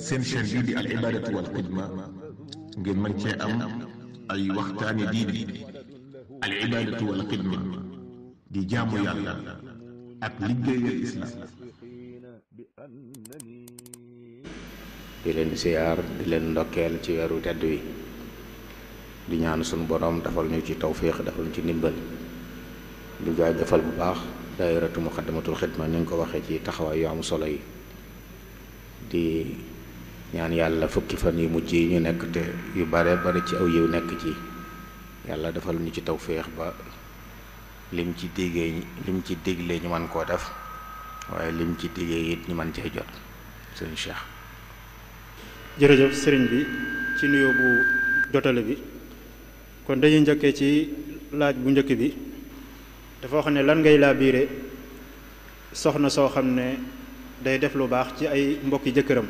seen chaîne bii di al ibadatu wal xidma ngeen mën cee am ay waxtaani diine. al ibadatu wal xidma di jaamu yàlla ak liggéeyal islam. di leen siyaar di leen ndokkeel ci weeru tedd wi di ñaan sunu borom defal ñu ci tawfiix defal ñu ci ndimbal di jaajëfal bu baax daayiratu muqaddamatul xidma ni nga ko waxee ci taxawaay yu am solo yi di ñaan yàlla fukki fan yu mujj yi ñu nekk te yu bare bare ci aw yiw nekk ci yàlla defal ñu ci tawfiix ba lim ci diglee ñu mën koo def waaye lim ci diggee it ñu mën cee jot sëriñ Cheikh. jërëjëf sëriñ bi ci nuyoo bu jotale bi kon dañuy njëkkee ci laaj bu njëkk bi dafa wax ne lan ngay laa biire soxna soo xam ne day def lu baax ci ay mbokki jëkkëram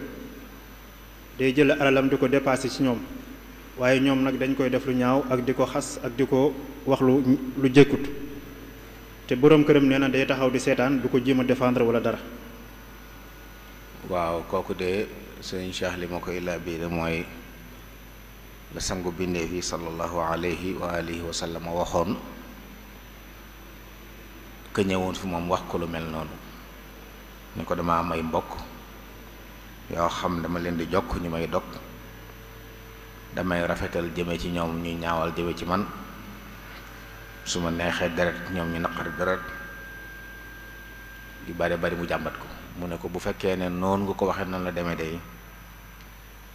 day jël alalam di ko dépassé ci ñoom waaye ñoom nag dañ koy def lu ñaaw ak di ko xas ak di ko wax lu jëkkut te boroom këram nee na day taxaw di seetaan du ko jéem a défendre wala dara. waaw kooku de sëñ Cheikh li ma koy laabiire mooy la sangu bindee fi sallallahu alayhi wa alihi wa sallam waxoon ka ñëwoon fi moom wax ko lu mel noonu ni ko dama am ay mbokk yoo xam dama leen di jokk ñu may dog damay rafetal jëme ci ñoom ñuy ñaawal jëme ci man su ma neexee deret ñoom ñu naqari deret di bari bari mu jàmbat ko mu ne ko bu fekkee ne noonu nga ko waxee noonu la demee day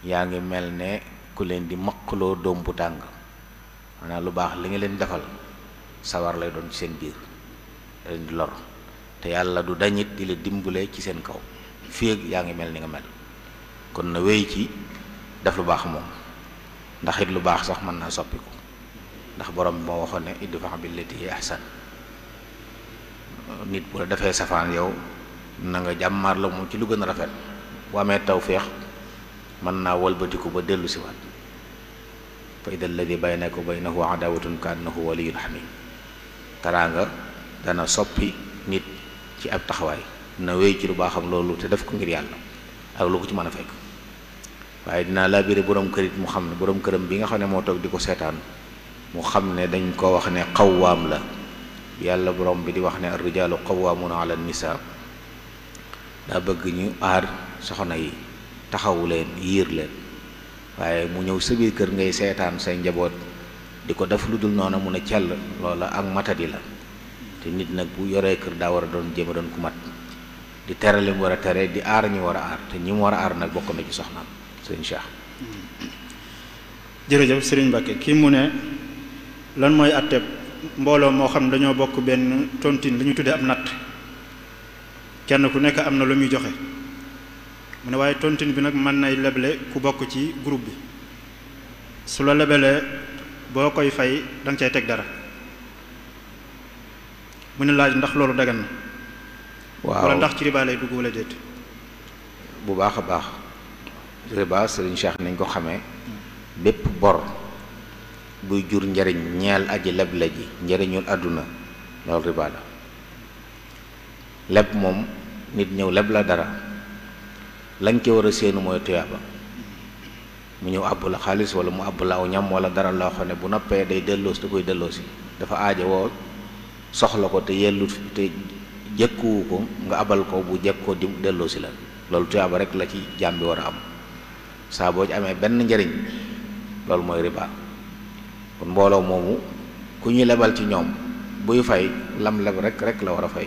yaa ngi mel ne ku leen di maqloo doom bu tàng maanaam lu baax li nga leen defal sawar lay doon ci seen biir da leen di lor te yàlla du dañit di la dimbale ci seen kaw fii ak yaa ngi mel ni nga mel kon na wéy ci def lu baax moom ndax it lu baax sax mën naa soppiku ndax borom bi moo waxoon ne idfa billati hi ahsan nit bu la defee safaan yow na nga jàmmaar la moom ci lu gën a rafet bu amee tawféex mën naa walbatiku ba dellu si waat fa ida alladi baynaka wa baynahu adawatun ka annahu waliyun hamim taraanga dana soppi nit ci ab taxawaay na wéy ci lu baaxam loolu te def ko ngir yàlla ak lu ko ci mën a fekk waaye dinaa laa bire borom kër it mu xam ne borom këram bi nga xam ne moo toog di ko seetaan mu xam ne dañ ko wax ne qawwaam la yàlla borom bi di wax ne ar-rijaalu qawwaamuna ala an-nisaa daa bëgg ñu aar soxna yi taxawu leen yiir leen waaye mu ñëw sa biir kër ngay seetaan say njaboot di ko def lu dul noonu mun a cell loola ak matadi la te nit nag bu yoree kër daa war a doon jéem a doon ku mat di tere li mu war a tere di aar ñi war a aar te ñi mu war a aar nag bokk na ci soxnaam sëriñ Cheikh. jërëjëf sëriñ Mbacke kii mu ne lan mooy atteb mbooloo moo xam dañoo bokk benn tontine li ñu tuddee ab natt kenn ku nekk am na lu muy joxe mu ne waaye tontine bi nag mën nay leble ku bokk ci groupe bi su la lebelee boo koy fay da nga cay teg dara mu ne laaj ndax loolu dagan na. waaw wala ndax ci riba lay dugg wala déet. bu baax a baax riba sëriñ Cheikh nañ ko xamee bépp bor buy jur njariñ ñeel aji leble ji njariñul àdduna loolu riba la leb moom nit ñëw leb la dara lañ ko war a séenu mooy tuyaaba mu ñëw àbb la xaalis wala mu àbb la aw ñam wala dara loo xam ne bu noppee day delloosi da koy delloosi dafa aaja woo soxla ko te yellut te jekkuwu ko nga abal ko bu jekk ko di delloosi la loolu tuyaaba rek la ci jaam bi war a am saa boo ci amee benn njariñ loolu mooy riba kon mbooloo moomu ku ñu lebal ci ñoom buy fay lam leb rek la war a fay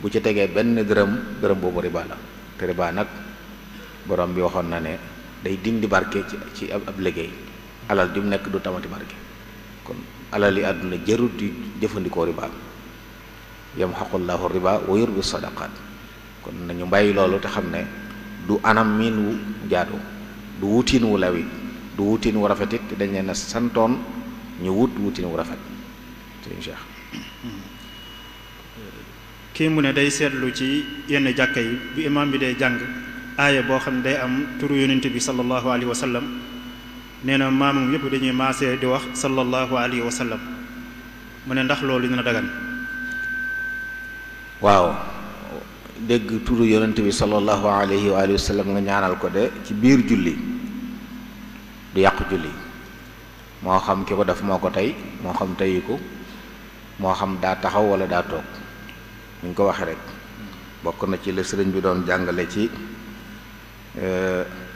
bu ci tegee benn dërëm boobu riba la te riba nag borom bi waxoon na ne day dindi barke ci ab liggéey alal di mu nekk du tamati barke kon alal yi àdduna jarut di jëfandikoo riba yamhaqullahu riba wa yurbi sadaqat kon nañu bàyyi loolu te xam ne du anam miin wu jaadu du wutiin wu lawit du wutiin wu rafet it dañ leen a santoon ñu wutiin wu rafet sëñ Cheikh. kii mu ne day seetlu ci yenn jàkka yi bi imaam bi day jàng aaya boo xam ne day am turu yonent bi sallallahu alayhi wa sallam nee na maamam yëpp dañuy maasee di wax sallallahu alayhi wa sallam mu ne ndax loolu dina dagan. waaw dégg turu yonent bi sallallahu alayhi wa alihi wa sallam nga ñaanal ko de ci biir julli du yàqu julli, moo xam ki ko def moo ko tey, moo xam teyu ko, moo xam daa taxaw wala daa toog. ni ñu ko waxee rek bokk na ci la sëriñ bi doon jàngale ci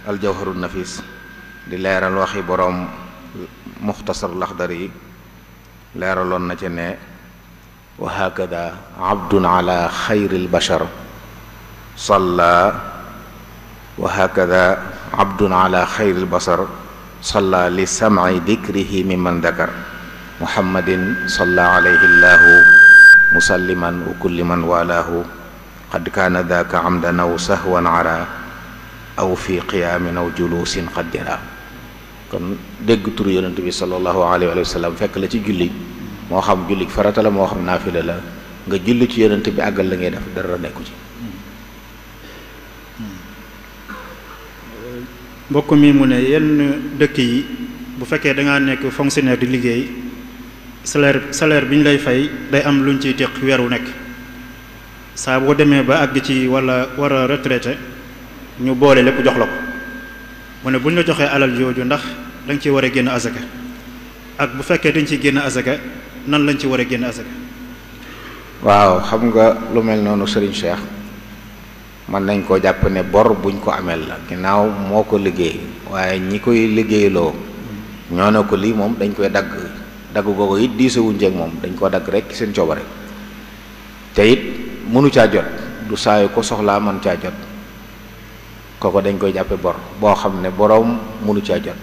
aljawharu nafis di leeral waxi boroom muxtasar laxdari yi, leeraloon na ci ne wa hakada abdun ala xayril bashar salla wa hakada abdun ala xayril basar salla li sam'i dikrihi mimman dakar muhammadin salla alayhi llahu musalliman wa kulli man walaahu qad kaana daaka amdan aw sahwan ara aw fi qiyaamin aw julusin qad jara. kon dégg turu yonent bi sallallahu alayhi wa sallam fekk la ci julli, moo xam julli farata la moo xam naafila la, nga julli ci yonent bi àggal la ngay def dara nekku ci. mbokk mi mu ne yenn dëkk yi bu fekkee da ngaa nekk fonctionnaire di liggéey salaire bi ñu lay fay day am luñ ciy teq weer wu nekk, saa boo demee ba àgg ci wala war a retraité ñu boole lépp jox la ko. mu ne bu ñu la joxee alal jooju ndax da nga ciy war a génn azaka, ak bu fekkee dañ ciy génn azaka nan lañ ci war a génn azaka. waaw xam nga lu mel noonu Serigne Cheikh mën nañ koo jàpp ne bor buñ ko ameel la, ginnaaw moo ko liggéey, waaye ñi koy liggéeyloo ñoo ne ko lii moom dañ koy dagg googu it diisewuñ jeeg moom, dañ koo dagg rek seen coobare, te it mënu caa jot, du saayu ko soxlaa mën caa jot, kooko dañ koy jàppe bor boo xam ne boroom mënu caa jot.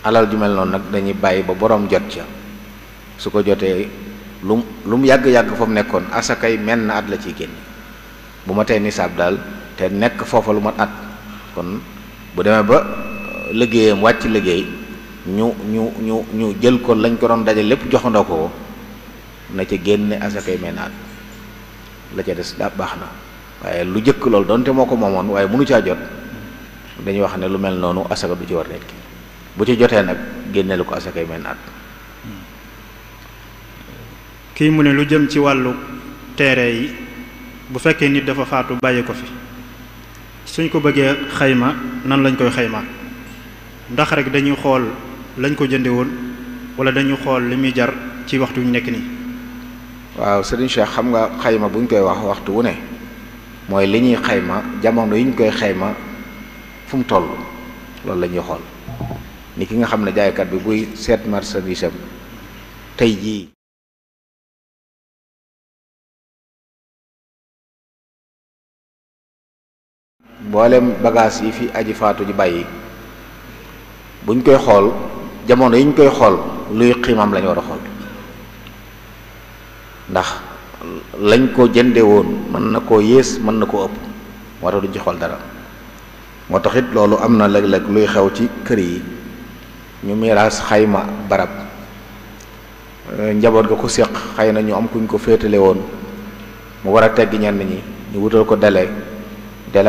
alal ju mel noonu nag dañuy bàyyi ba boroom jot ca, su ko jotee lu mu yàgg-yàgg fa mu nekkoon asakay menn at la ciy génn, bu ma tee nisaab daal te nekk foofa lu mat at, kon bu demee ba liggéeyam wàcc liggéey ñu jël ko lañ ko doon dajal lépp joxandoo ko na ca génne asakay menn at, la ca des daa baax na. waaye lu jëkk loolu donte moo ko moomoon waaye mënu caa jot, dañuy wax ne lu mel noonu asaka du ci war nit ki, bu ci jotee nag génneelu ko asakay menn at. kii mu ne lu jëm ci wàllu teere yi, bu fekkee nit dafa faatu bàyyi ko fi, suñ ko bëggee xayma nan lañ koy xayma, ndax rek dañuy xool lañ ko jënde woon wala dañuy xool li muy jar ci waxtu ñu nekk nii. waaw Serigne Cheikh, xam nga xayma buñ koy wax waxtu wu ne mooy li ñuy xayma jamono yi ñu koy xayma fu mu toll, loolu la ñuy xool. ni ki nga xam ne jaaykat bi buy seet marchandise am tey jii mboolem bagage yi fi aji faatu ji bàyyi, buñ koy xool jamono yi ñu koy xool luy xiimam lañu war a xool, ndax lañ ko jënde woon mën na koo yées mën na koo ëpp, moo tax duñ ci xool dara. moo tax it loolu am na léeg-léeg luy xew ci kër yi, ñu miraas xayma barab, njaboot ga ko séq xëy na ñu am kuñ ko féetale woon mu war a tegg ñenn ñi, ñu wutal ko dele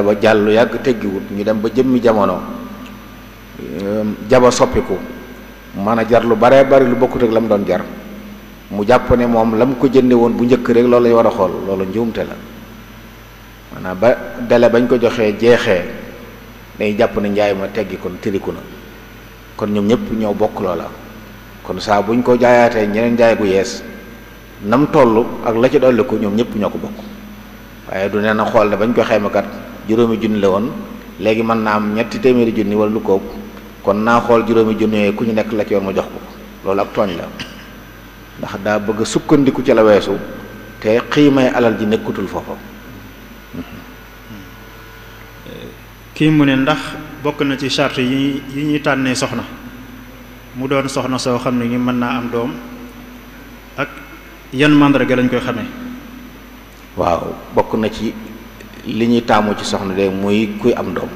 ba jàll lu yàgg teggiwut, ñu dem ba jëmmi jamono jaba soppiku mën a jar lu baree bari lu bokkut ak la mu doon jar, mu jàpp ne moom la mu ko jënde woon bu njëkk rek loolu lay war a xool, loolu njuumte la. maanaam ba dele bañ ko joxee jeexee dañuy jàpp ne njaay ma teggi kon tiriku na, kon ñoom ñëpp ñoo bokk loola, kon saa buñ ko jaayaatee ñeneen njaay gu yees nam toll ak la ci dolli ko ñoom ñëpp ñoo ko bokk, waaye du nee na xool ne bañ ko xaymakat juróomi junni la woon, léegi mën naa am ñetti téeméeri junni wala lu ko kon naa xool juróomi junni yooyu ku ñu nekk la ci yoon ma jox ko, loolu ak tooñ la, ndax daa bëgg sukkandiku ci la weesu te xiimay alal ji nekkutul foofa. kii mu ne ndax bokk na ci charte yi ñuy tànnee soxna mu doon soxna soo xam ne ni mën naa am doom, ak yan màndarga lañ koy xamee. waaw bokk na ci li ñuy taamu ci soxna de muy kuy am doom.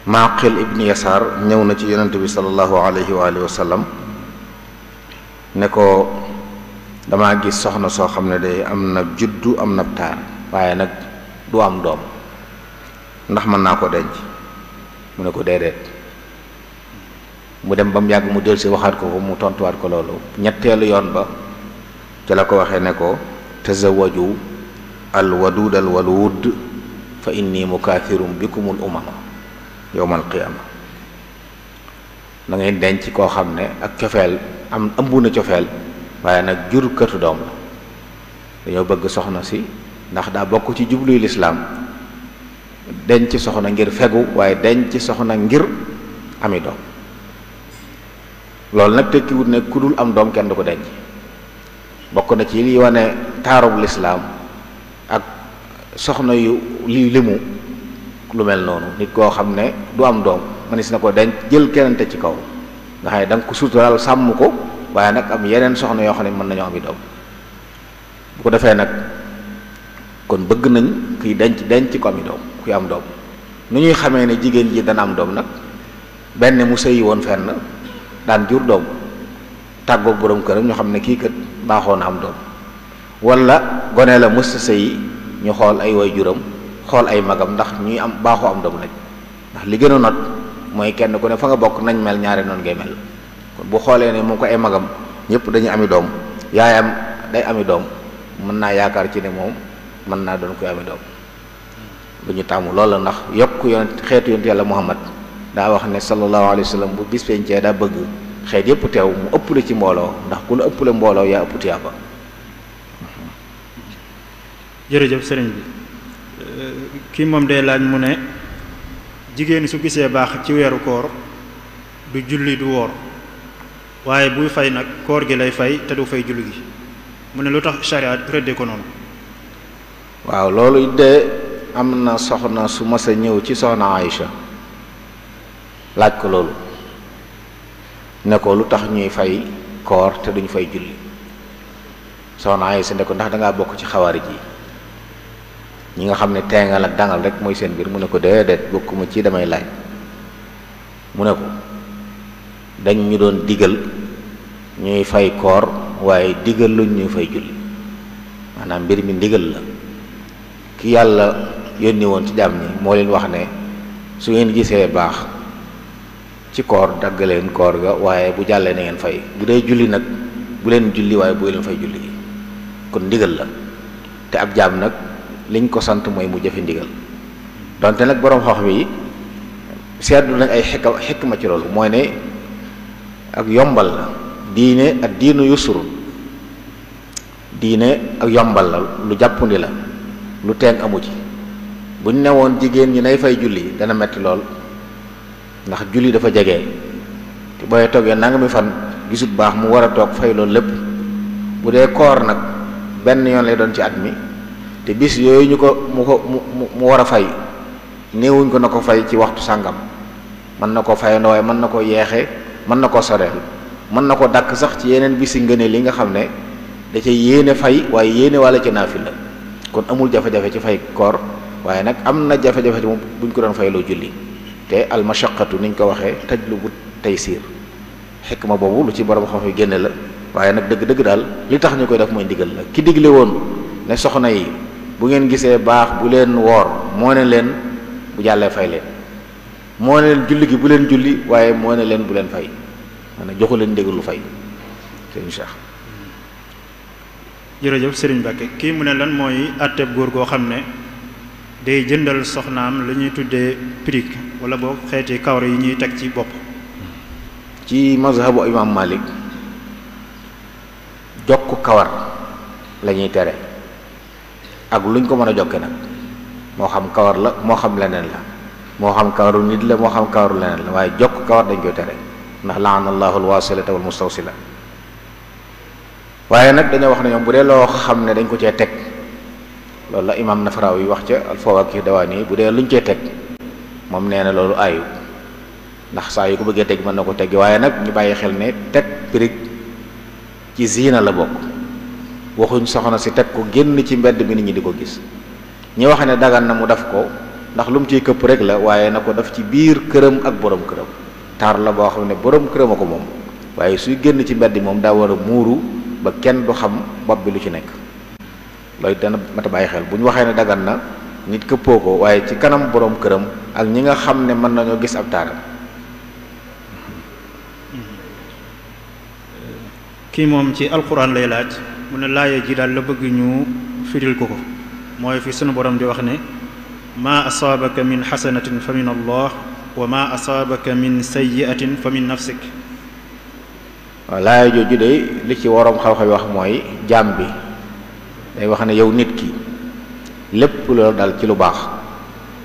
Maqil ibn Yasaar ñëw na ci yonent bi sallallahu alayhi wa alihi wa sallam ne ko damaa gis soxna soo xam ne de am na juddu am na taar waaye nag du am doom, ndax mën naa ko denc? mu ne ko déedéet. mu dem ba mu yàgg mu dellusi waxaat ko mu tontuwaat ko loolu ñetteelu yoon ba ca la ko waxee ne ko tazawwaju al wadud al walud fa inni mukathirum bikumul umama yawmal qiyama. da ngay denc koo xam ne ak cofeel am ëmb na cofeel waaye nag jur këtu doom la. dañoo bëgg soxna si ndax daa bokk ci jubluy lislaam denc soxna ngir fegu waaye denc soxna ngir ami doom. loolu nag tekkiwut ne ku dul am doom kenn du ko denc. bokk na ci li wane taarub lislaam ak soxna yu li limu lu mel noonu nit koo xam ne du am doom manis na ko denc jël kenante ci kaw nga xam ne da nga ko suturaal sàmm ko waaye nag am yeneen soxna yoo xam ne mën nañoo ami doom. bu ko defee nag kon bëgg nañ kuy denc ko ami doom kuy am doom. nu ñuy xamee ne jigéen ji dana am doom nag benn mu sëyi woon fenn daan jur doom tàggoog boroom këram ñu xam ne kii kat baaxoo na am doom, wala gone la mës a sëyi ñu xool ay way juram xool ay magam ndax ñuy am baaxoo am doom lañ. ndax li gën a not mooy kenn ku ne fa nga bokk nañ mel ñaare noonu ngay mel. kon bu xoolee ne moom ko ay magam ñëpp dañuy ami doom yaayam day ami doom mën naa yaakaar ci ne moom mën naa doon koy ami doom. bu ñu tàmm loolu la ndax yokk xeetu yonent yàlla Muhammad daa wax ne sallallahu alayhi wa sallam bu bis pencee daa bëgg xeet yépp teew mu ëpp la ci mbooloo ndax ku la ëpp la mbooloo yaa ëpp tiyaaba. jërëjëf sëriñ bi kii moom day laaj mu ne jigéen su gisee baax ci weeru koor du julli du woor waaye buy fay nag koor gi lay fay te du fay julli gi mu ne lu tax sharia rëdde ko noonu. waaw loolu de am na soxna su mas a ñëw ci soxna Aïcha laaj ko loolu ne ko lu tax ñuy fay koor te duñ fay julli. soxna Aïcha ne ko ndax dangaa bokk ci xawaarij yi ñi nga xam ne teengal ak dangal rek mooy seen mbir. mu ne ko déedéet bokkuma ci damay laaj. mu ne ko dañ ñu doon digal ñuy fay koor waaye digal luñ ñuy fay julli maanaam mbir mi ndigal la. ki yàlla yónni woon ci jaam ñi moo leen wax ne su ngeen gisee baax ci koor dagg leen koor ga waaye bu jàllee na ngeen fay. bu dee julli nag bu leen julli waaye bu leen fay julli gi kon ndigal la. te ab jaam nag liñ ko sant mooy mu jëfe ndigal. donte nag boroom xam-xam yi seetlu nañ ay xikma ci loolu mooy ne ak yombal la. diine ak diinu yusrun diine ak yombal la lu jàppandi la lu teen amu ci. buñ newoon jigéen ñi nay fay julli dana metti lool ndax julli dafa jege te booy toggee nangami fan gisut baax mu war a toog fay loolu lépp. bu dee koor nag benn yoon lay doon ci at mi te bis yooyu mu war a fay néewuñ ko na ko fay ci waxtu sàngam. mën na ko fayandoo waaye mën na ko yeexe mën na ko soreel mën na ko dàkk sax ci yeneen bisi ngëne li nga xam ne da ca yéene fay waaye yéene walla ci naafila. kon amul jafe-jafe ci fay koor waaye nag am na jafe-jafe ci moom buñ ko doon fayloo julli. te almashaqatu niñ ko waxee tajlubu taysir xikma boobu lu ci borom xam yi génne la. waaye nag dëgg-dëgg daal li tax ñu koy def mooy ndigal la. ki digle woon ne soxna yi bu ngeen gisee baax bu leen woor moo ne leen bu jàllee fay leen. moo ne leen julli gi bu leen julli waaye moo ne leen bu leen fay maanaam joxu leen ndigal lu fay. sëriñ Cheikh. jërëjëf sëriñ Mbacke kii mu ne lan mooy àtteeb góor goo xam ne day jëndal soxnaam la ñuy tuddee pirik wala boog xeeti kawar yi ñuy teg ci bopp. ci mazhabu imam Malik jokk kawar la ñuy tere ak luñ ko mën a jokke nag moo xam kawar la moo xam leneen la moo xam kawaru nit la moo xam kawaru leneen la waaye jokk kawar dañ koy tere ndax laana allahu alwasilata wal mustawsila. waaye nag dañoo wax ne ñoom bu dee loo xam ne dañ ko cee teg loolu la imam Nafarawi wax ca al-Fawaakih Dawaani bu dee luñ cee teg moom nee na loolu aayu ndax saa yu ko bëggee teg mën na ko teggi waaye nag ñu bàyyi xel ne teg pirig ci ziina la bokk. waxuñ soxna si teg ko génn ci mbedd mi nit ñi di ko gis. ñi wax ne dagan na mu def ko ndax lu mu ciy këpp rek la waaye na ko def ci biir këram ak borom këram. taar la boo xam ne borom këram a ko moom waaye suy génn ci mbedd moom daa war a muuru ba kenn du xam bopp bi lu ci nekk. loolu dana mat a bàyyi xel bu ñu waxee ne dagan na nit këppoo ko waaye ci kanam borom këram ak ñi nga xam ne mën nañoo gis ab taaram. kii moom ci alquran lay laaj mu ne laaya ji daal la bëgg ñu firil ko mooy fi sunu borom di wax ne maa asaabaka min xasanatin fa min allah wa maa asaabaka min sayyi'atin fa min nafsik. waaw laaya jooju de li ci waroom xam-xam wax mooy jaam bi day wax ne yow nit ki lépp lu dal ci lu baax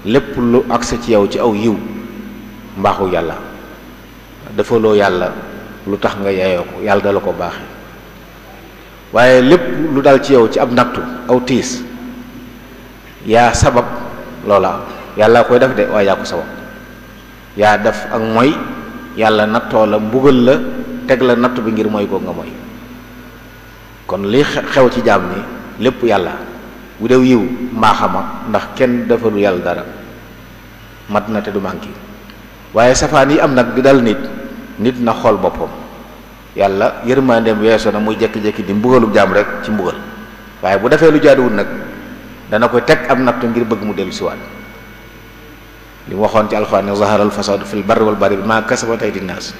lépp lu agsi ci yow ci aw yiw mbaaxu yàlla defaloo yàlla lu tax nga yaayoo ko yàlla dala ko baaxe waaye lépp lu dal ci yow ci ab nattu aw tiis yaa sabab loola yàlla koy def de waaye yaa ko sabab yaa def ak mooy yàlla nattoo la mbugal la teg la natt bi ngir mooy ko nga mooy kon li xew ci jaam ni lépp yàlla bu dew yiw mbaaxama ndax kenn defalu yàlla dara mat na te du manqué waaye safaan yi am nag di dal nit na xool boppam yàlla yërmandeem weesoo na muy jekki-jekki di mbugalu jaam rek ci mbugal waaye bu defee lu jaaduwul nag dana koy teg am nattu ngir bëgg mu dellu siwaat li mu waxoon ci alxuraan ne zahara al fasadu fil barri wal bahri bimaa kasabat aydi nnaas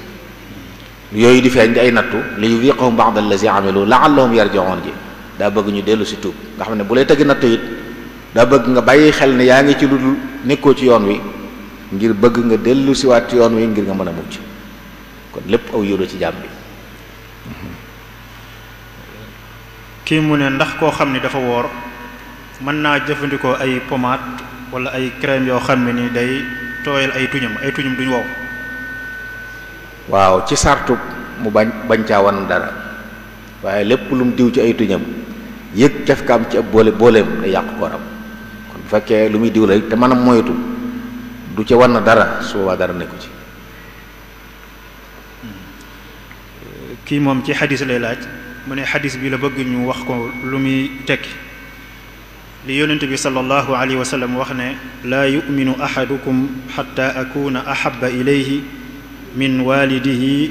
yooyu di feeñ di ay nattu li yudiqahum ba'da allazi amilu la'allahum yarji'un ji daa bëgg ñu dellu si tuub nga xam ne bu lay tëgg nattu it daa bëgg nga bàyyi xel ne yaa ngi ci lu dul nekkoo ci yoon wi ngir bëgg nga dellu siwaat ci yoon wi ngir nga mën a mucc kon lépp aw yiw la ci jaam bi. kii mu ne ndax koo xam ni dafa woor mën naa jëfandikoo ay pommade wala ay crème yoo xam ne ni day tooyal ay tuñam duñ wow. waaw ci sartu mu bañ caa wan dara waaye lépp lu mu diw ci ay tuñam yëg cafkaam ci ab booleem day yàq kooram kon bu fekkee lu muy diw la te mën a moytu du ca wan dara su boobaa dara nekku ci. kii moom ci xadis lay laaj mu ne xadis bi la bëgg ñu wax ko lu muy tekki li yonent bi sallallahu alayhi wa sallam wax ne laa yuminu ahadukum xatta akuna ahaba ilayhi min walidihi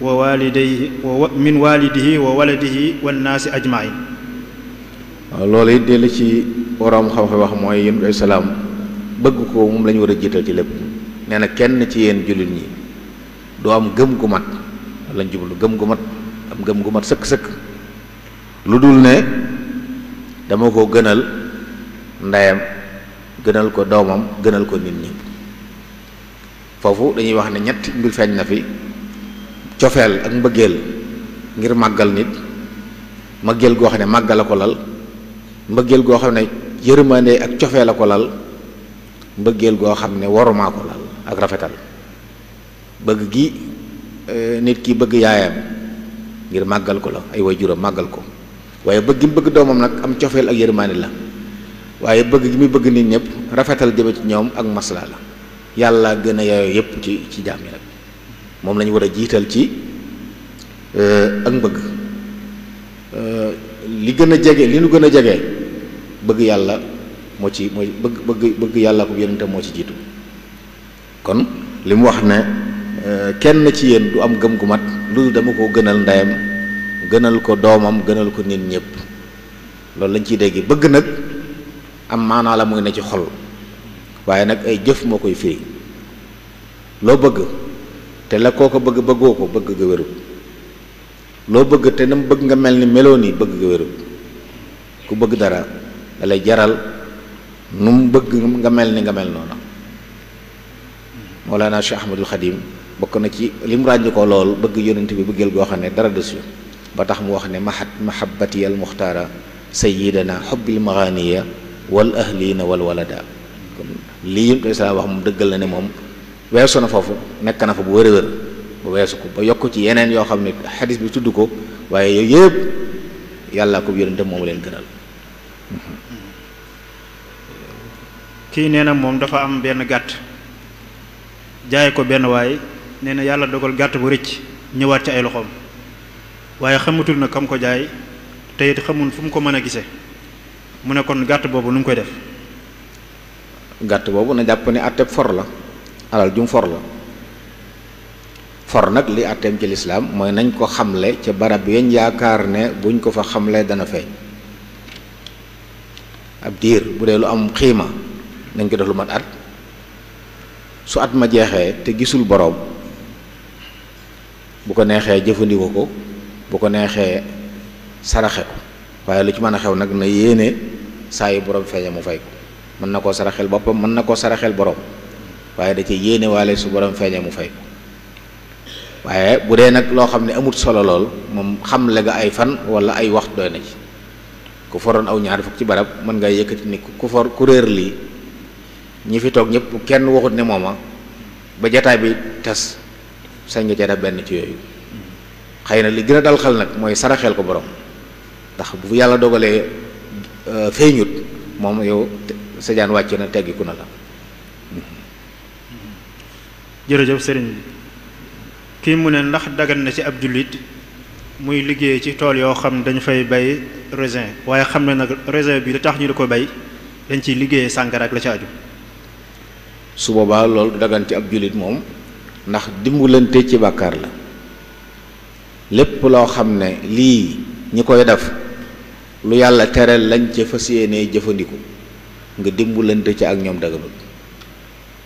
wa waladihi wa waladihi wannaasi ajmain. waaw loolu it dellu ci waroom xam-xam wax mooy yonent bi salaam bëgg ko moom la ñu war a jiital ci lépp nee na kenn ci yéen jullit ñi doo am gëm gu mat lañ jublu gëm gu mat am gëm gu mat sëkk-sëkk lu dul ne dama ko gënal ndeyam gënal ko doomam gënal ko nit ñi foofu dañuy wax ne ñetti mbir feeñ na fi cofeel ak mbëggeel ngir màggal nit mbëggeel goo xam ne màggal a ko lal mbëggeel goo xam ne yërmande ak cofeel a ko lal mbëggeel goo xam ne warumaa ko lal ak rafetal bëgg gi nit ki bëgg yaayam ngir màggal ko la ay waajuram màggal ko waaye bëgg gi mu bëgg doomam nag am cofeel ak yërmande la waaye bëgg gi muy bëgg nit ñëpp rafetal jëme ci ñoom ak masla la yàlla gën a yaayoo yépp ci jaam yi nag moom la ñu war a jiital ci ak mbëgg li gën a jege li nu gën a jege bëgg yàlla moo ci mooy bëgg yàlla ko yonentam moo ci jiitu kon li mu wax ne kenn ci yéen du am gëm gu mat lu dama ko gënal ndeyam gënal ko doomam gënal ko nit ñëpp loolu lañ ciy dégg bëgg nag am maanaa la muy ne ci xol waaye nag ay jëf moo koy firi loo bëgg te la koo ko bëgg bëggoo ko bëgg nga wérut loo bëgg te na mu bëgg nga mel ni meloo nii bëgg nga wérut ku bëgg dara da lay jaral nu mu bëgg nga mel ni nga mel noonu Mawlana Cheikh Ahmadul Xadim bokk na ci li mu ràññ ko lool bëgg yonent bi bëggeel goo xam ne dara desu ba tax mu wax ne mahabbati al muxtaara sayyidana xubbil maganiya wal ahlina wal walada kon lii yonent bi salaam wax moom dëggal na ne moom weesu na foofu nekk na fa bu wér a wér ba weesu ko ba yokk ci yeneen yoo xam ne xadis bi tudd ko waaye yooyu yëpp yàlla ko yonentam moomu leen gënal. kii nee na moom dafa am benn gàtt jaay ko benn waay nee na yàlla dogal gàtt bu rëcc ñëwaat ci ay loxoom waaye xamatul na kam ko jaay te it xamul fu mu ko mën a gisee mu ne kon gàtt boobu nu mu koy def. gàtt boobu na jàpp ne àtteeb for la alal jum for la for nag li àtteem ci lislaam mooy nañ ko xamle ca barab yañ yaakaar ne buñ ko fa xamle dana feeñ ab diir bu dee lu am xiima nañ ko def lu mat at su at ma jeexee te gisul boroom bu ko neexee jëfandikoo ko bu ko neexee saraxe ko waaye lu ci mën a xew nag na yéene saa yu borom feeñe mu fay ko mën na koo saraxel boppam mën na koo saraxel borom waaye da ci yéene waale su borom feeñe mu fay ko waaye bu dee nag loo xam ne amut solo lool moom xam le nga ay fan wala ay waxtu doy na ci ku foroon aw ñaar fukk ci barab mën nga yëkkati ni ku for ku réer lii ñi fi toog ñëpp kenn waxut ne mooma ba jataay bi tas sañ nga ca def benn ci yooyu xëy na li gën a dal xel nag mooy saraxeel ko borom ndax bu yàlla dogalee feeñut moom yow sa jaan wàcc na teggiku na la. jërëjëf sëriñ bi kii mu ne ndax dagan na ci ab jullit muy liggéey ci tool yoo xam ne dañu fay bay raisin waaye xam ne nag raisin bi li tax ñu di ko bay dañ ciy liggéeyee sàngara ak la ci aju. su boobaa loolu du dagan ci ab jullit moom ndax dimbalante ci bàkkaar la lépp loo xam ne lii ñi koy def lu yàlla tereel lañ ca fas yéenee jëfandiku nga dimbalante ci ak ñoom daganut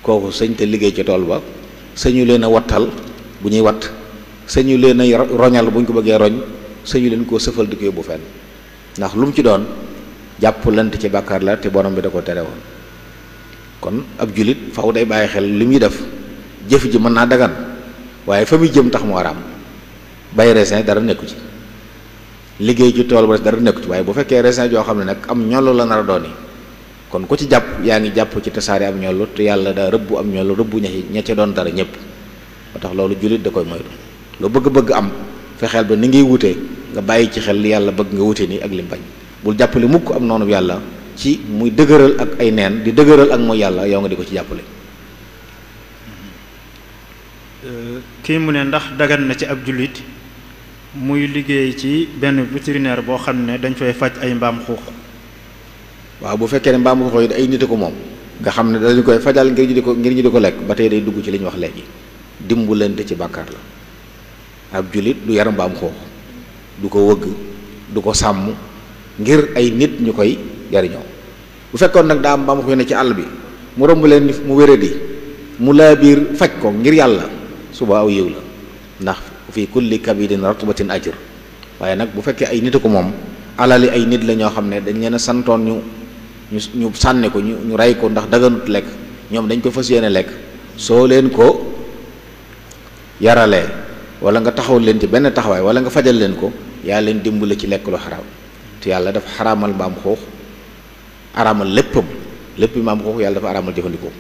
kooku sëñ te liggéey ca tool ba sañu leen a wattal bu ñuy watt sañu leen a roñal bu ñu ko bëggee roñ sañu leen koo sëfal di ko yóbbu fenn ndax lu mu ci doon jàppalante ci bàkkaar la te borom bi da ko tere woon kon ab jullit faw day bàyyi xel li muy def jëf ji mën naa dagan waaye fa muy jëm tax mu araam bay raisin dara nekku ci liggéey ci tool ba dara nekku ci waaye bu fekkee raisin joo xam ne nag am ñollu la nar a doon yi kon ku ci jàpp yaa ngi jàpp ci tasaare am ñollu te yàlla daa rëbbu am ñollu rëbbu ña ca doon dara ñëpp moo tax loolu jullit da koy moytu lu bëgg-bëgg am fexeel ba ni ngay wutee nga bàyyi ci xel li yàlla bëgg nga wute ni ak lim bañ bul jàppale mukk am noonu yàlla ci muy dëgëral ak ay neen di dëgëral ak mooy yàlla yow nga di ko ci jàppale. kii mu ne ndax dagan na ci ab jullit muy liggéey ci benn vétérinaire boo xam ne dañ fay faj ay mbaam xuux. waaw bu fekkee ne mbaam xuux yi ay nit ko moom nga xam ne dañu koy fajal ngir ñu di ko lekk ba tey day dugg ci li ñu wax léegi dimbalante ci bàkkaar la ab jullit du yar mbaam xuux du ko wëgg du ko sàmm ngir ay nit ñu koy jariñoo bu fekkoon nag daa am mbaam xuux ne ci àll bi mu romb leen mu wéradi mu laa biir faj ko ngir yàlla suba aw yiw la ndax fi kulli kabidin ratbatin ajr waaye nag bu fekkee ay nit ko moom alali ay nit la ñoo xam ne dañ leen a santoon ñu sànni ko ñu rey ko ndax daganut lekk ñoom dañ ko fas yéene lekk soo leen ko yaralee wala nga taxaw leen ci benn taxawaay wala nga fajal leen ko yaa leen dimbale ci lekk lu xaraam te yàlla dafa xaraamal mbaam xuux araamal léppam lépp mbaam xuux yàlla dafa araamal jëfandikoo.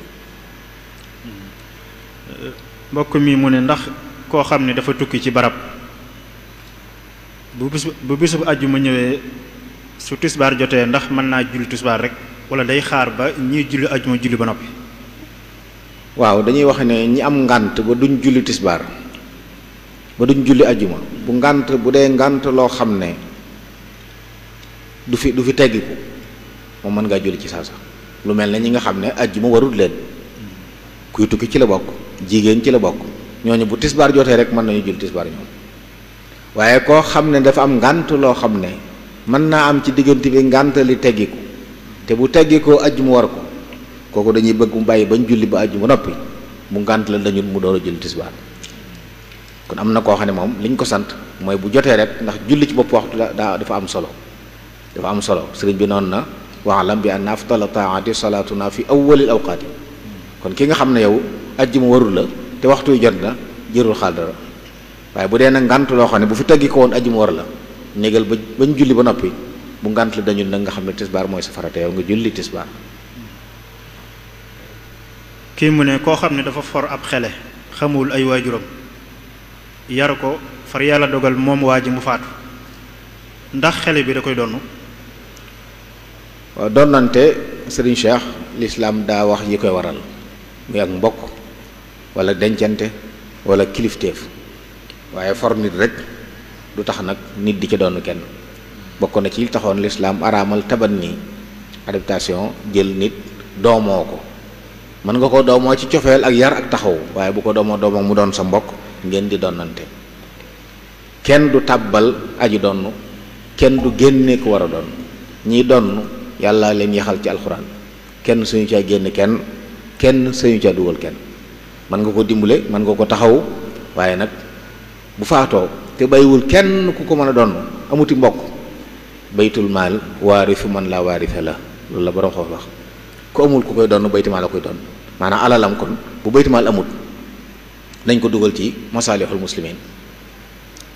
mbokk mi mu ne ndax koo xam ne dafa tukki ci barab bu bisu àjjuma ñëwee su tisbaar jotee ndax mën naa julli tisbaar rek wala day xaar ba ñiy julli àjjuma julli ba noppi. waaw dañuy wax ne ñi am ngànt ba duñ julli tisbaar ba duñ julli àjjuma bu ngànt bu dee ngànt loo xam ne du fi teggiku moom mën ngaa julli ci saasa lu mel ne ñi nga xam ne àjjuma warut leen kuy tukki ci la bokk jigéen ci la bokk ñooñu bu tisbaar jotee rek mën nañu julli tisbaar ñoom waaye koo xam ne dafa am ngànt loo xam ne mën naa am ci diggante bi ngànt li teggiku te bu teggikoo àjjuma war ko kooku dañuy bëgg mu bàyyi bañ julli ba àjjuma noppi mu ngànt la dañu mu door a julli tisbaar kon am na koo xam ne moom liñ ko sant mooy bu jotee rek ndax julli ci bopp waxtu dafa am solo sëriñ bi noonu na wa'lam bi anna afdala taa'ati salaatuna fi awwalil awqaati kon ki nga xam ne yow àjjuma warul la te waxtu yu jot na jërul xaal dara waaye bu dee nag ngànt loo xam ne bu fi teggi ko woon àjjuma war la négal bañ julli ba noppi bu ngànt la dañu nag nga xam ne tisbaar mooy sa farata yow nga julli tisbaar. kii mu ne koo xam ne dafa for ab xele xamul ay waajuram yar ko far yàlla dogal moom waa ji mu faatu ndax xele bi da koy donn. waaw donnante sëriñ Cheikh lislaam daa wax yi koy waral muy ak mbokk wala dencante wala kilifteef waaye for nit rek du tax nag nit di ca doon kenn bokk na ci taxoon lislaam araamal tabanni adaptation jël nit doomoo ko mën nga ko doomoo ci cofeel ak yar ak taxaw waaye bu ko doomoo mu doon sa mbokk ngeen di donnante kenn du tàbbal aji donn kenn du génne ko war a doon ñiy donn yàlla leen yaxal ci alxuraan kenn suñu caa génn kenn suñu caa dugal kenn mën nga ko dimbale mën nga ko taxaw waaye nag bu faatoo te bàyyiwul kenn ku ko mën a donn amuti mbokk baytul maal waarisu man laa waarisa la loolu la borom xoof wax ku amul ku koy doon baytimaal la koy doon maanaam alalam kon bu baytimaal amul nañ ko dugal ci masaalixul muslimin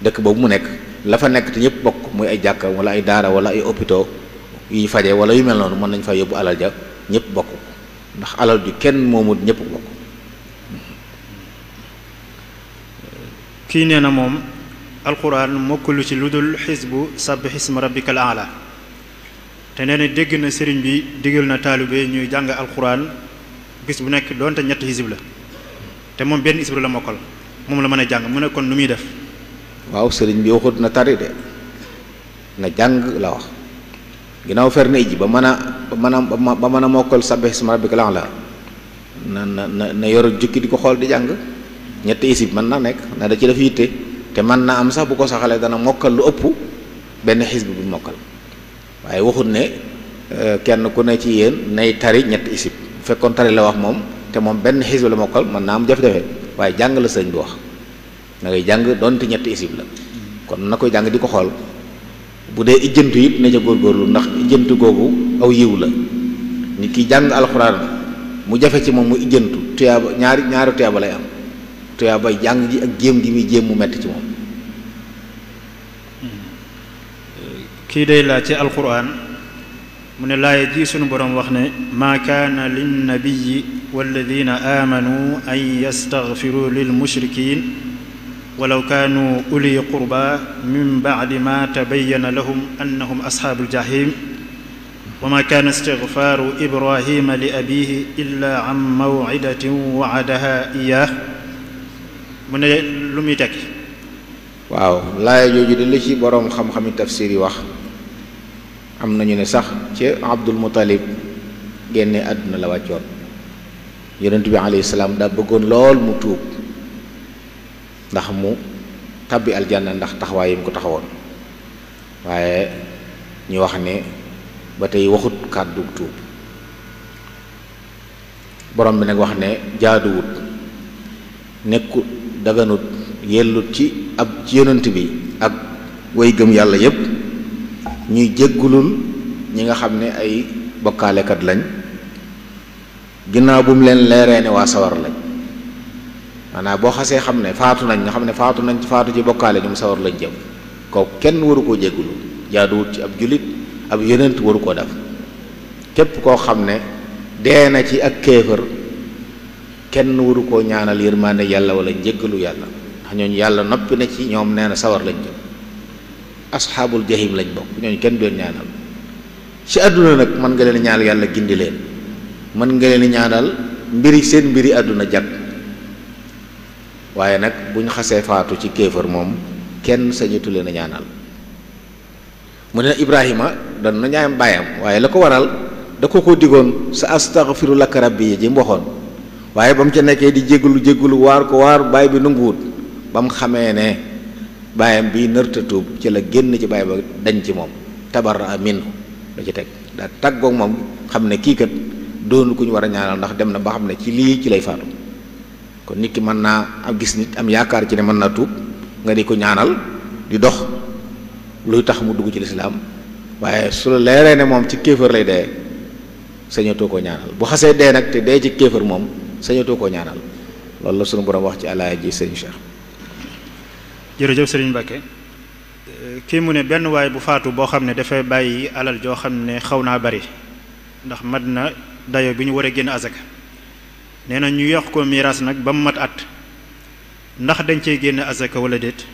dëkk boobu mu nekk la fa nekk te ñëpp bokk muy ay jàkka wala ay daara wala ay hôpitaux yuy faje wala yu mel noonu mën nañ fa yóbbu alal ja ñëpp bokk ndax alal ju kenn moomut ñëpp bokk. kii nee na moom alquran mokkalu ci lu dul xisbu sabbih isma rabbikal aala te nee na dégg na sëriñ bi digal na taalibe ñuy jàng alquran bis bu nekk doonte ñetti xisib la te moom benn xisib la mokkal moom la mën a jàng mu ne kon nu muy def. waaw sëriñ bi waxut na tari de na jàng la wax ginnaaw fer na iji ba mën a mokkal sabbih isma rabbikal aala na yor jukki di ko xool di jàng ñetti isib mën na nekk na da ci def yitte te mën na am sax bu ko saxalee dana mokkal lu ëpp benn xisb bu mokkal waaye waxut ne kenn ku ne ci yéen nay tari ñetti isib bu fekkoon tari la wax moom te moom benn xisb la mokkal mën naa am jafe-jafe waaye jàng la sëñ bi wax na ngay jàng doonte ñetti isib la kon na koy jàng di ko xool bu dee ijjantu it ne ca góorgóorlu ndax ijjantu googu aw yiw la nit ki jàng alxuraan mu jafe ci moom mu ijjantu tuyaaba ñaari tuyaaba lay am tuyaaba jàng ji ak jéem gi muy jéem mu metti ci moom. kii day laaj ci alquran mu ne laaya ji sunu boroom wax ne maa kaana linnabiyi walladina aamanu an yastaghfiru lil mushrikin walaw kaanu uli qurba min ba'di ma tabayyana lahum annahum ashaabul jahim wa ma kaana istighfaaru ibrahima li abihi illa an maw'idatin wa'adaha iyyah mu ne lu muy tekki. waaw laaya jooju de li ci boroom xam-xami tafsir yi wax am nañu ne sax ci Abdul Muttalib génne àdduna la wàccoon yonent bi alayhi salaam daa bëggoon lool mu tuub ndax mu tabbi aljanna ndax taxawaay yi mu ko taxawoon waaye ñu wax ne ba tey waxut kàddu tuub borom bi nag wax ne jaaduwut nekkut daganut yellut ci ab ci yonent bi ak way gëm yàlla yépp ñuy jéggulul ñi nga xam ne ay bokkaalekat lañ ginnaaw bu mu leen leeree ne waa sawar lañ maanaam boo xasee xam ne faatu nañ nga xam ne faatu nañ ci faatu ci bokkaale ñoom sawar lañ jëm kooku kenn waru koo jéggulu jaaduwut ci ab jullit ab yonent waru koo def képp koo xam ne dee na ci ak kéefër kenn waru koo ñaanal yërmaande yàlla wala njéggalu yàlla ndax ñooñu yàlla noppi na ci ñoom nee na sawar lañ jëm asxaabul jahim lañ bokk ñooñu kenn doon ñaanal ci àdduna nag mën nga leen ñaanal yàlla gindi leen mën nga leen ñaanal seen mbiri àdduna jag waaye nag bu ñu xasee faatu ci kéefër moom kenn sañatu leen a ñaanal mu ne Ibrahima doon na ñaayam baayam waaye la ko waral da ko digoon sa astaghfiru laka rabbi ji mboxoon waaye ba mu ca nekkee di jéggulu waar ko waar baay bi nanguwut ba mu xamee ne baayam bi nërta tuub ci la génn ci baay ba dañ ci moom tabarra minhu la ci teg daa tàggoog moom xam ne kii kat doonu ku ñu war a ñaanal ndax dem na ba xam ne ci lii ci lay faatu kon nit ki mën naa am gis nit am yaakaar ci ne mën naa tuub nga di ko ñaanal di dox luy tax mu dugg ci lislaam waaye su la leeree ne moom ci kéefër lay dee sañatoo koo ñaanal bu xasee dee nag te dee ci kéefër moom sañatoo koo ñaanal loolu la sunu borom wax ci alaaya ji sëñ Cheikh. jërëjëf sëriñ Mbacke kii mu ne benn waay bu faatu boo xam ne dafay bàyyi alal joo xam ne xaw naa bari ndax mat na dayo bi ñu war a génn azaka nee na ñu yox ko miraas nag ba mu mat at ndax dañ cey génn azaka wala déet.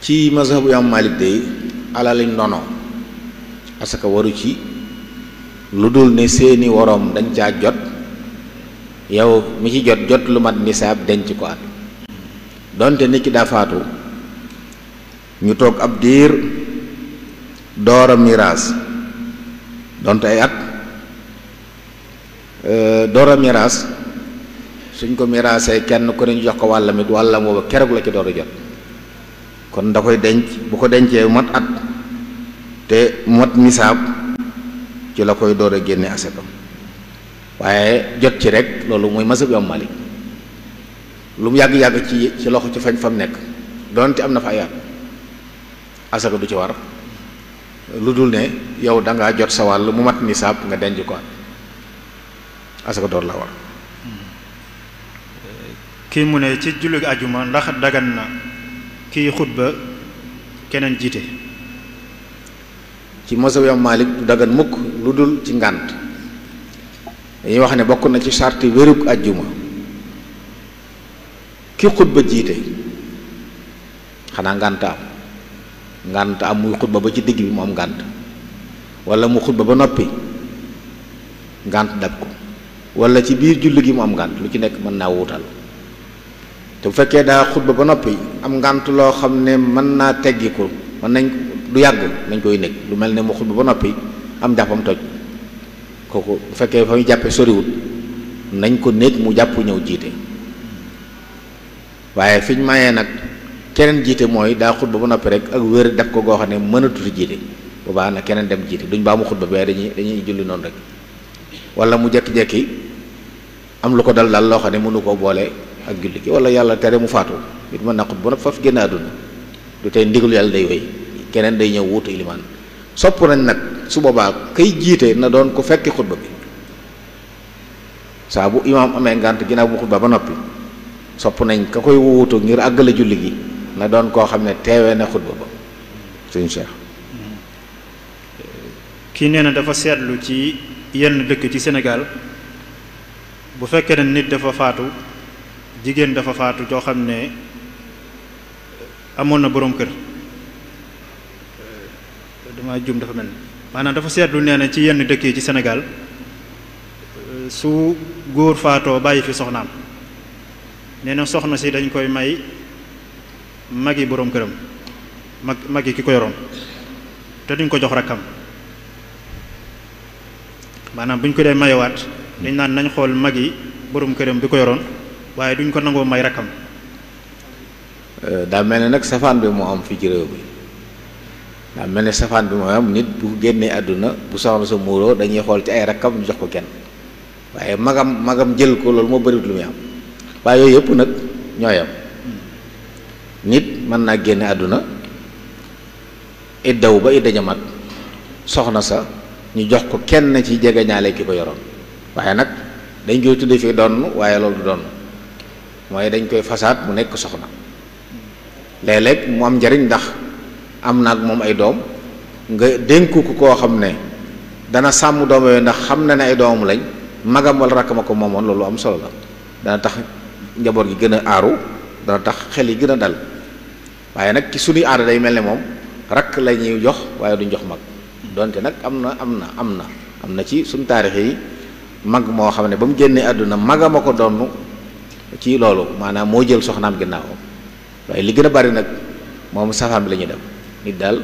ci mazhabu Imam Malik day alali ndono asaka waru ci lu dul ne seeni woroom dañ caa jot yow mi ci jot lu mat nisaab denc ko at donte nit ki daa faatu ñu toog ab diir door a miraas donte ay at door a miraas suñ ko miraasee kenn ku ne ñu jox ko wàllam it wàllam booba keroog la ci door a jot kon da koy denc bu ko dencee mat at te mat nisaab ci la koy door a génne asaka waaye jot ci rek loolu mooy mazhab Imam Malik lu mu yàgg-yàgg ci loxo ci fañ fam nekk donte am na fa ay at asaka du ci war lu dul ne yow da ngaa jot sa wàll mu mat nisaab nga denc ko asaka door la war. kii mu ne ci jullit ajuma ndax dagan na kii xutba keneen jiite. ci mazhab Imam Malik du dagan mukk lu dul ci ngànt dañuy wax ne bokk na ci sarti wérug ajjuma ki xutba jiite xanaa ngànt am muy xutba ba ci digg bi mu am ngànt wala mu xutba ba noppi ngànt dab ko wala ci biir julli gi mu am ngànt lu ci nekk mën naa wuutal te bu fekkee daa xutba ba noppi am ngànt loo xam ne mën naa teggi ko mën nañ du yàgg nañ koy nekk lu mel ne mu xutba ba noppi am jàppam toj kooku bu fekkee fa muy jàppe soriwut nañ ko nekk mu jàpp ñëw jiite waaye fi ñu mayee nag keneen jiite mooy daa xutba ba noppi rek ak wér def ko goo xam ne mënatuti jiite bu baax na keneen dem jiite duñ baa mu xutba bee dañuy julli noonu rek wala mu jekki-jekki am lu ko dal loo xam ne mënu koo boole ak julli gi wala yàlla tere mu faatu it mën na xutba ba noppi faf génn àdduna du tey ndigalu yàlla day wéy keneen day ñëw wuutu ilimaan sopp nañ nag su boobaa kay jiite na doon ko fekki xutba bi saa bu imaam amee ngànt ginnaaw bu xutba ba noppi sopp nañ ka koy wuutu ngir àggale julli gi na doon koo xam ne teewee na xutba ba suñu Cheikh. kii nee na dafa seetlu ci yenn dëkk ci Sénégal bu fekkee ne nit dafa faatu jigéen dafa faatu joo xam ne amoon na boroom kër dama jum dafa mel maanaam dafa seetlu nee na ci yenn dëkk yi ci Sénégal su góor faatoo bàyyi fi soxnaam nee na soxna si dañ koy may magi boroom këram magi ki ko yoroon te duñ ko jox rakkam maanaam buñ ko dee mayewaat dañ naan nañ xool magi boroom këram bi ko yoroon waaye duñ ko nangoo may rakkam. daa mel ne nag safaan bi moo am fii ci réew bi daa mel ne safaan bi moo am nit bu génnee àdduna bu soxna sa muuroo dañuy xool ci ay rakkam ñu jox ko kenn waaye magam jël ko loolu moo bëriwut lu muy am waaye yooyu yëpp nag ñooy am nit mën naa génne àdduna iddaw ba idda jamat soxna sa ñu jox ko kenn ci jegeñaale ki ko yoroon waaye nag dañ koy tudde fii doon waaye loolu du doon mooy dañ koy fasaat mu nekk soxna léeg-léeg mu am njariñ ndax am na ak moom ay doom nga dénku ko koo xam ne dana sàmm doom yooyu ndax xam na ne ay doomam lañ magam wala rakkama ko moomoon loolu am solo la dana tax njaboot gi gën a aaru dana tax xel yi gën a dal waaye nag ci suñuy aada day mel ne moom rakk la ñuy jox waaye duñ jox mag donte nag am na ci suñu taarix yi mag moo xam ne ba mu génnee àdduna magama ko donn ci loolu maanaam moo jël soxnaam ginnaawam waaye li gën a bari nag moom safaan bi la ñuy def nit daal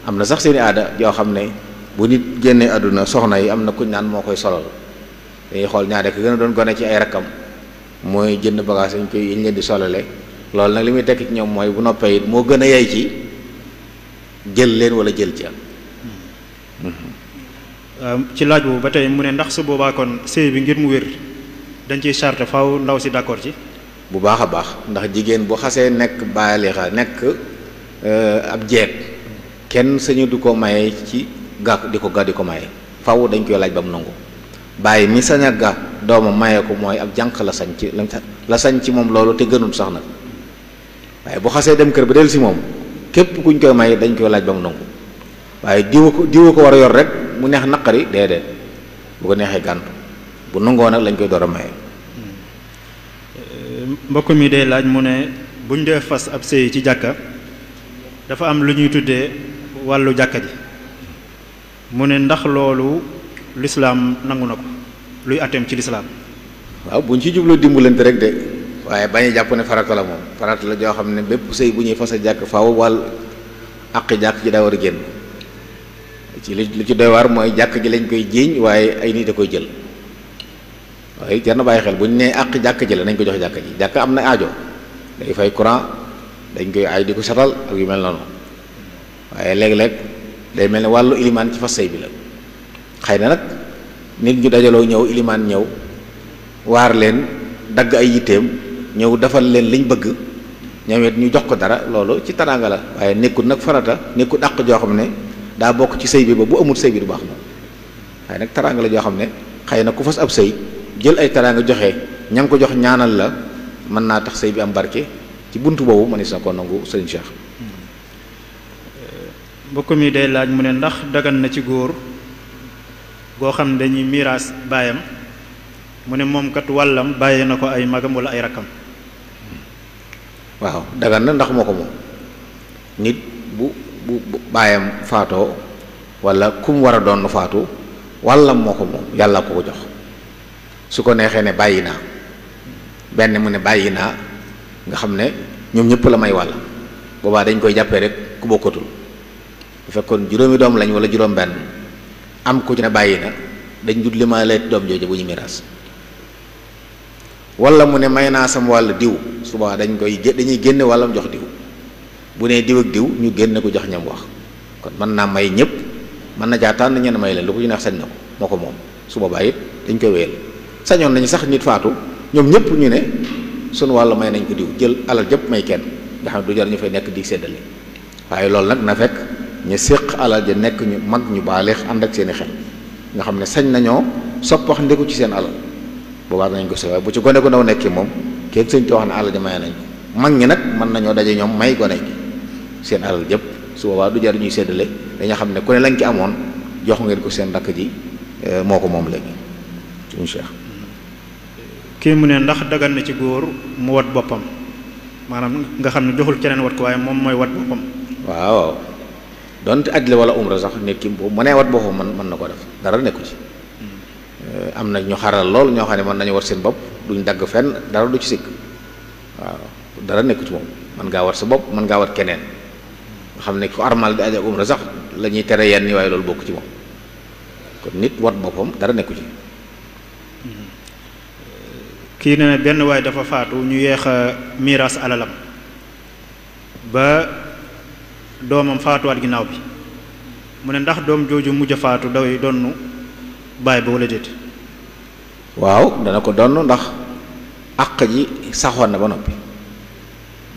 am na sax seeni aada yoo xam ne bu nit génnee àdduna soxna yi am na kuñ naan moo koy solal dañuy xool ñaare ko gën a doon gone ci ay rakkam mooy jënd bagage dañ koy yiñ leen di solale loolu nag li muy tekk ci ñoom mooy bu noppee it moo gën a yey ci jël leen wala jël ci am. ci laaj boobu ba tey mu ne ndax su boobaa kon sëy bi ngir mu wér dañ ciy charte faw ndaw si d'accord ci. bu baax a baax ndax jigéen bu xasee nekk baalixa nekk ab jeeg kenn sañu du ko maye ci ga di ko maye faw dañ koy laaj ba mu nangu bàyyi mi sañ a ga doomam maye ko mooy ab jànq la sañ ci moom loolu te gënul sax nag waaye bu xasee dem kër ba del si moom képp kuñ koy may dañ koy laaj ba mu nangu waaye diwa ko war a yor rek mu neex naqari déedéet bu ko neexee gàntu bu nangoo nag lañ koy door a maye. mbokk mi day laaj mu ne buñ dee fas ab sëy ci jàkka dafa am lu ñuy tuddee wàllu jàkka ji mu ne ndax loolu lislaam nangu na ko luy atteem ci lislaam. waaw buñ ci jubloo dimbalante rek de waaye bañ a jàpp ne farata la moom farata la joo xam ne bépp sëy bu ñuy fas a jàkk faaw wàll àqi jàkk ji daa war a génn ci li ci doy waar mooy jàkk ji lañ koy jiiñ waaye ay nit a koy jël waaye jar na bàyyi xel bu ñu nee àq jàkk ji la nañ ko jox jàkk ji jàkk am na aajo day fay courant dañ koy ay di ko setal ak yu mel noonu waaye léeg-léeg day mel ne wàllu ilimaan ci fas sëy bi la xëy na nag nit ñu dajaloo ñëw ilimaan ñëw waar leen dagg ay yitteem ñëw defal leen liñ bëgg ñoom it ñu jox ko dara loolu ci teraanga la waaye nekkul nag farata nekkul àq joo xam ne daa bokk ci sëy bi ba bu amul sëy bi du baax moom waaye nag teraanga la joo xam ne xëy na ku fas ab sëy jël ay teraanga joxe ña ngi ko jox ñaanal la mën naa tax sëy bi am barke ci buntu boobu mënees na ko nangu sëriñ Cheikh. mbokk mi day laaj mu ne ndax dagan na ci góor goo xam ne dañuy miiraas baayam mu ne moom kat wàllam bàyyee na ko ay magam wala ay rakkam. waaw dagan na ndax moo ko moom nit bu baayam faatoo wala ku mu war a doon faatu wàllam moo ko moom yàlla ko ko jox su ko neexee ne bàyyi naa benn mu ne bàyyi naa nga xam ne ñoom ñëpp la may wàll boobaa dañ koy jàppee rek ku bokkatul bu fekkoon juróomi doom lañ wala juróom benn am ku ci ne bàyyi na dañ jut li ma lay doom jooju bu ñu miraas wala mu ne may naa sama wàll diw suba dañuy génne wàllam jox diw bu nee diw ak diw ñu génne ko jox ñam wax kon mën naa may ñëpp mën na jaataan na ñenn may leen lu ko ñu neex sañ na ko moo ko moom su boobaa it dañ koy wéyal sañoon nañu sax nit faatu ñoom ñëpp ñu ne sunu wàll may nañ ko diw jël alal jëpp may kenn nga xam ne du jar ñu fay nekk di séddale waaye loolu nag na fekk ñu séq alal ja nekk ñu mag ñu baaleex ànd ak seeni xel nga xam ne sañ nañoo soppax ndeku ci seen alal boobaa nañ ko waaye bu ci gone gu ndaw nekkee moom kenn sëñ te wax ne alal ja may nañ ko mag ñi nag mën nañoo daje ñoom may gone gi seen alal jëpp su boobaa du jar ñuy séddale dañoo xam ne ku ne lañ ci amoon jox ngeen ko seen rakk ji moo ko moom léegi suñu Cheikh. kii mu ne ndax dagan na ci góor mu wat boppam maanaam nga xam ne joxul keneen wat ko waaye moom mooy wat boppam. waaw donte aj la wala umra sax nit ki bu mënee wat boppam mën na ko def dara nekku ci am na ñu xaral lool ñoo xam ne mën nañu wat seen bopp duñ dagg fenn dara du ci sikk waaw dara nekku ci moom mën ngaa wat sa bopp mën ngaa wat keneen nga xam ne ku armal di aj ak umra sax la ñuy tere yenn yi waaye loolu bokk ci moom kon nit wat boppam dara nekku ci. kii ne benn waay dafa faatu ñu yeex a miiras alalam ba doomam faatuwaat ginnaaw bi mu ne ndax doom jooju mujj a faatu day donnu baay ba wala déet. waaw dana ko donn ndax àq ji saxoon na ba noppi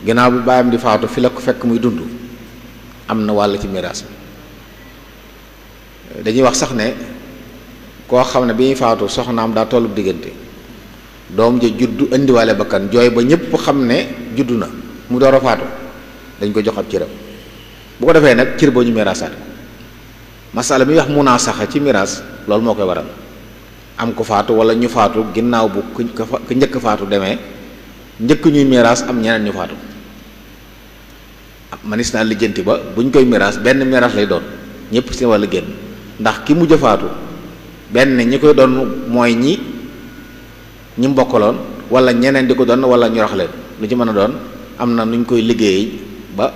ginnaaw bi baayam di faatu fi la ko fekk muy dund am na wàll ci miiras bi dañuy wax sax ne koo xam ne bi ñuy faatu soxnaam daa tollu diggante doom ja juddu indiwaale bakkan jooy ba ñëpp xam ne juddu na mu door a faatu dañ ko jox ab cëram bu ko defee nag cër boo ñu miraasaat ko masala mi wax munaa saxa ci miraas loolu moo koy waral am ko faatu wala ñu faatu ginnaaw bu ku njëkk faatu demee njëkk ñuy miraas am ñeneen ñu faatu manis naa lijjanti ba buñ koy miraas benn miraas lay doon ñëpp seen wàllu génn ndax ki mujj a faatu benn ñi koy doon mooy ñi mbokkaloon wala ñeneen di ko doon wala ñu rax leen lu ci mën a doon am na nuñ koy liggéey ba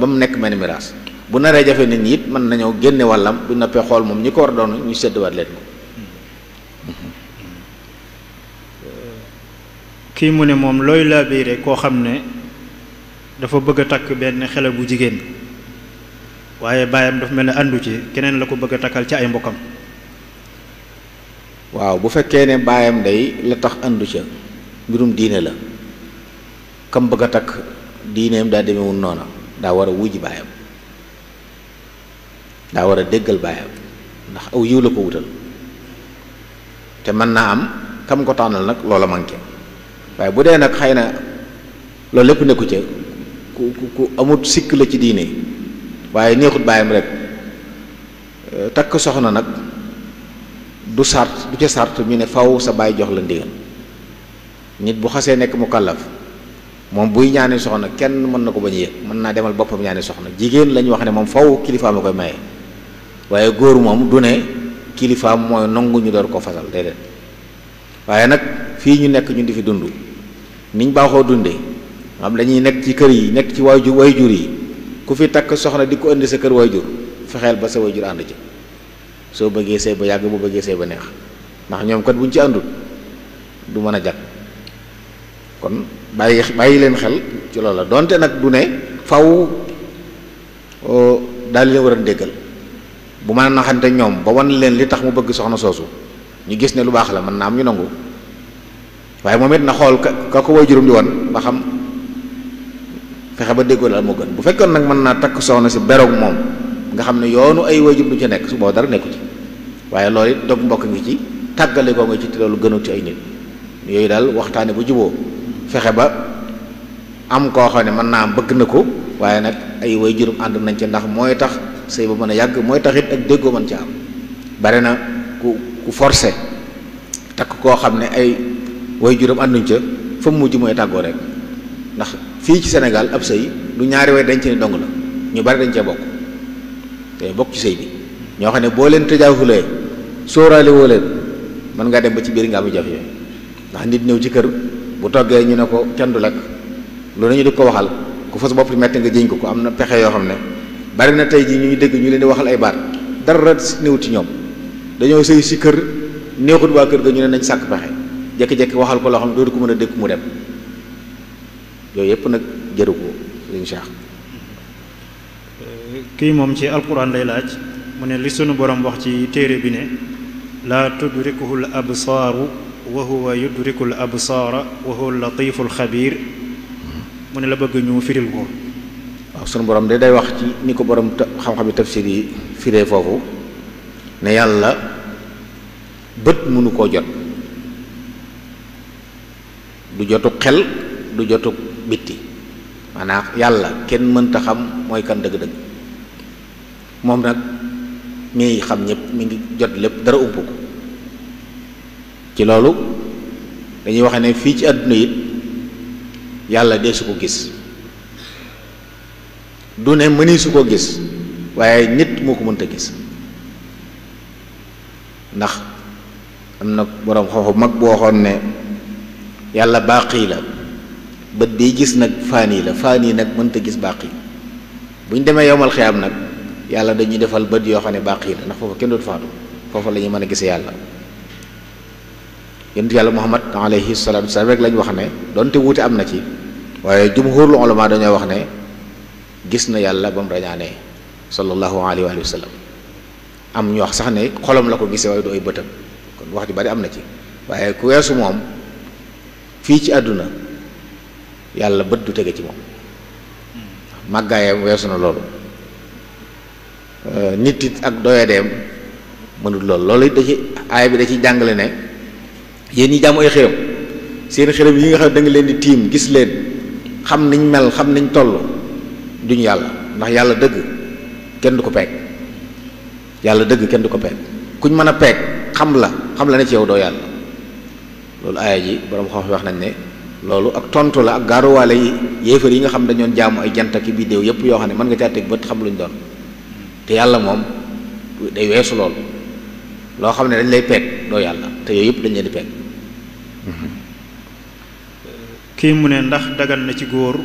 mu nekk mel ni miraas bu naree jafe nit ñi it mën nañoo génne wàllam bu noppee xool moom ñi ko war a doon ñu sédduwaat leen ko. kii mu ne moom looy laabiire koo xam ne dafa bëgg a takk benn xale bu jigéen waaye baayam dafa mel ne àndu ci keneen la ko bëgg a takkal ci ay mbokkam. waaw bu fekkee ne baayam day la tax àndu ca mbirum diine la kam bëgg a takk diineem daa demewul noona daa war a wujji baayam daa war a déggal baayam ndax aw yiw la ko wutal te mën naa am kam ko tànnal nag loola manqué waaye bu dee nag xëy na loolu lépp nekku ca ku amut sikk la ci diine waaye neexut baayam rek takk soxna nag du ca sart ñu ne faw sa baay jox la ndigal nit bu xasee nekk mu kàllaf moom buy ñaani soxna kenn mën na ko bañ a yëg mën naa demal boppam ñaani soxna jigéen la ñu wax ne moom faw kilifaam a koy maye waaye góor moom du ne kilifaam mooy nangu ñu door ko fasal déedéet waaye nag fii ñu nekk ñu di fi dund niñ baaxoo dundee xam dañuy nekk ci kër yi nekk ci wayjur yi ku fi takk soxna di ko indi sa kër wayjur fexeel ba sa wayjur ànd ci soo bëggee sëy ba yàgg bu bëggee sëy ba neex ndax ñoom kat buñ ci àndut du mën a jag kon bàyyi leen xel ci loolu la donte nag du ne faw daal leen war a déggal bu mën a naxante ñoom ba wan leen li tax mu bëgg soxna soosu ñu gis ne lu baax la mën na am ñu nangu waaye moom it na xool ka ko way juróom di wan ba xam fexe ba déggoo la moo gën bu fekkoon nag mën naa takk soxna si beroog moom nga xam ne yoonu ay waajur du ca nekk su boobu dara nekku ci waaye loolu it dog mbokk ngi ci tàggale koo nga ci te loolu gënul ci ay nit yooyu daal waxtaane bu juboo fexe ba am koo xam ne mën naa am bëgg na ko waaye nag ay waajuram ànd nañ ci ndax mooy tax sëy ba mën a yàgg mooy tax it ak déggoo mën ci am bare na ku forcé takk koo xam ne ay waajuram ànduñ ca fa mu mujj mooy tàggoo rek ndax fii ci Sénégal ab sëy lu ñaari way denc ni dong la ñu bari dañ cee bokk te bokk ci sëy bi ñoo xam ne boo leen tëjaafulee sóoraale woo leen mën ngaa dem ba ci biir nga am jafe yooyu ndax nit ñëw ci kër bu toggee ñu ne ko kenn du lekk loolu ñu di ko waxal ku fas bopp metti nga jëñ ko am na pexe yoo xam ne bari na tey jii ñu dégg ñu leen di waxal ay baat dara néewut ci ñoom dañoo sëy si kër neexut waa kër ga ñu ne nañ sàkk pexe jékki-jékki waxal ko loo xam ne dootu ko mën a dégg mu dem yooyu yëpp nag jëru ko sëriñ Cheikh. kii moom ci alquran lay laaj mu ne li sunu borom wax ci téere bi ne laa tudrikuhu l absaaru wa huwa yudriku l absaara wa huwa latifu lxabir mu ne la bëgg ñu firil ko. waaw sunu borom de day wax ci ni ko borom xam-xami tafsir yi firee foofu ne yàlla bët mënu koo jot du jotu xel du jotu bitti maanaam yàlla kenn mënta xam mooy kan dëgg-dëgg moom nag mi ngi xam ñëpp mi ngi jot lépp dara ump ko ci loolu dañuy wax ne fii ci àdduna it yàlla dee su ko gis du ne mëni su ko gis waaye nit moo ko mënta gis ndax am na boroom xam-xam mag bu waxoon ne yàlla baaqi la bët bi gis nag faani la faani nag mënta gis baaqi bu ñu demee yowmal xiyaam nag yàlla dañuy defal bët yoo xam ne baaqi la ndax foofu kenn dootu faatu foofu la ñuy mën a gisee yàlla yonent yàlla Muhammad alayhi salaatu wasalaam rek lañ wax ne doonte wuute am na ci waaye jumhurul ulama dañoo wax ne gis na yàlla ba mu rañaanee sallallahu alayhi wa sallam am ñu wax sax ne xolam la ko gisee waaye du ay bëtam kon wax ji bari am na ci waaye ku weesu moom fii ci àdduna yàlla bët du tege ci moom màggaayam weesu na loolu nit it ak doyadeem mënul loolu it da ci aaya bi da ci jàngale ne yéen ñi jàmm ay xërëm seen xërëm yi nga xam ne da nga leen di tiim gis leen xam niñ mel xam niñ toll duñu yàlla ndax yàlla dëgg kenn du ko peeg yàlla dëgg kenn du ko peeg kuñ mën a peeg xam la ne ci yow doo yàlla loolu aaya ji borom xam wax nañ ne loolu ak tontu la ak gaaruwaale yi yéefar yi nga xam dañoon jaamu ay jant ak biddéew yépp yoo xam ne mën nga caa teg bët xam luñ doon te yàlla moom day weesu loolu loo xam ne dañ lay peeg doo yàlla te yooyu yëpp dañ leen di peeg. kii mu ne ndax dagan na ci góor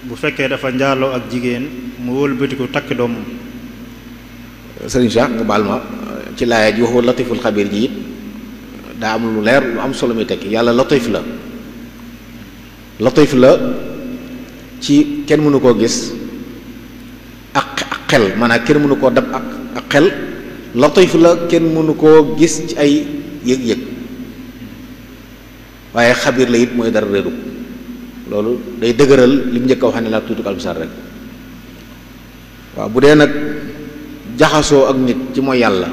bu fekkee dafa njaaloo ak jigéen mu wëlbatiku takk doomam. sëriñ Cheikh nga baal ma ci laaya ji waxu latiful xabiir ji it daa am lu leer lu am solo muy tekki yàlla latif la ci kenn mënu koo gis ak xel maanaam kenn mënu koo dab ak xel latif la kenn mënu koo gis ci ay yëg-yëg waaye xabiir la it mooy dara réeru loolu day dëgëral li mu njëkk a wax ne la tuuti albisar rek waaw bu dee nag jaxasoo ak nit ci mooy yàlla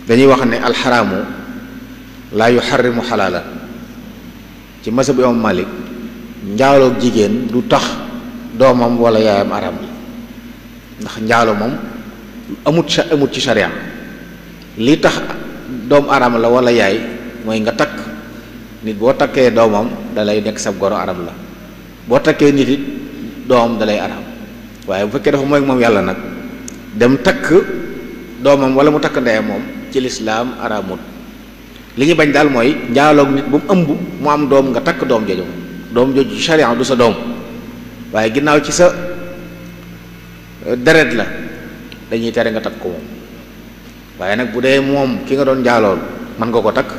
dañuy wax ne alxaraamu laa yuxarrimu xalaala ci masab imam Malik njaaloog jigéen du tax doomam wala yaayam araam la ndax njaalo moom amut ci sharia li tax doom araam la wala yaay mooy nga takk nit boo takkee doomam dalay nekk sab goro araam la boo takkee nit it doomam dalay araam waaye bu fekkee dafa mooy moom yàlla nag dem takk doomam wala mu takk ndeyam moom ci lislaam araamut li ñu bañ daal mooy njaaloog nit bu mu ëmb mu am doom nga takk doom jooju sharia du sa doom waaye ginnaaw ci sa deret la dañuy tere nga takk ko moom waaye nag bu dee moom ki nga doon njaalool mën nga ko takk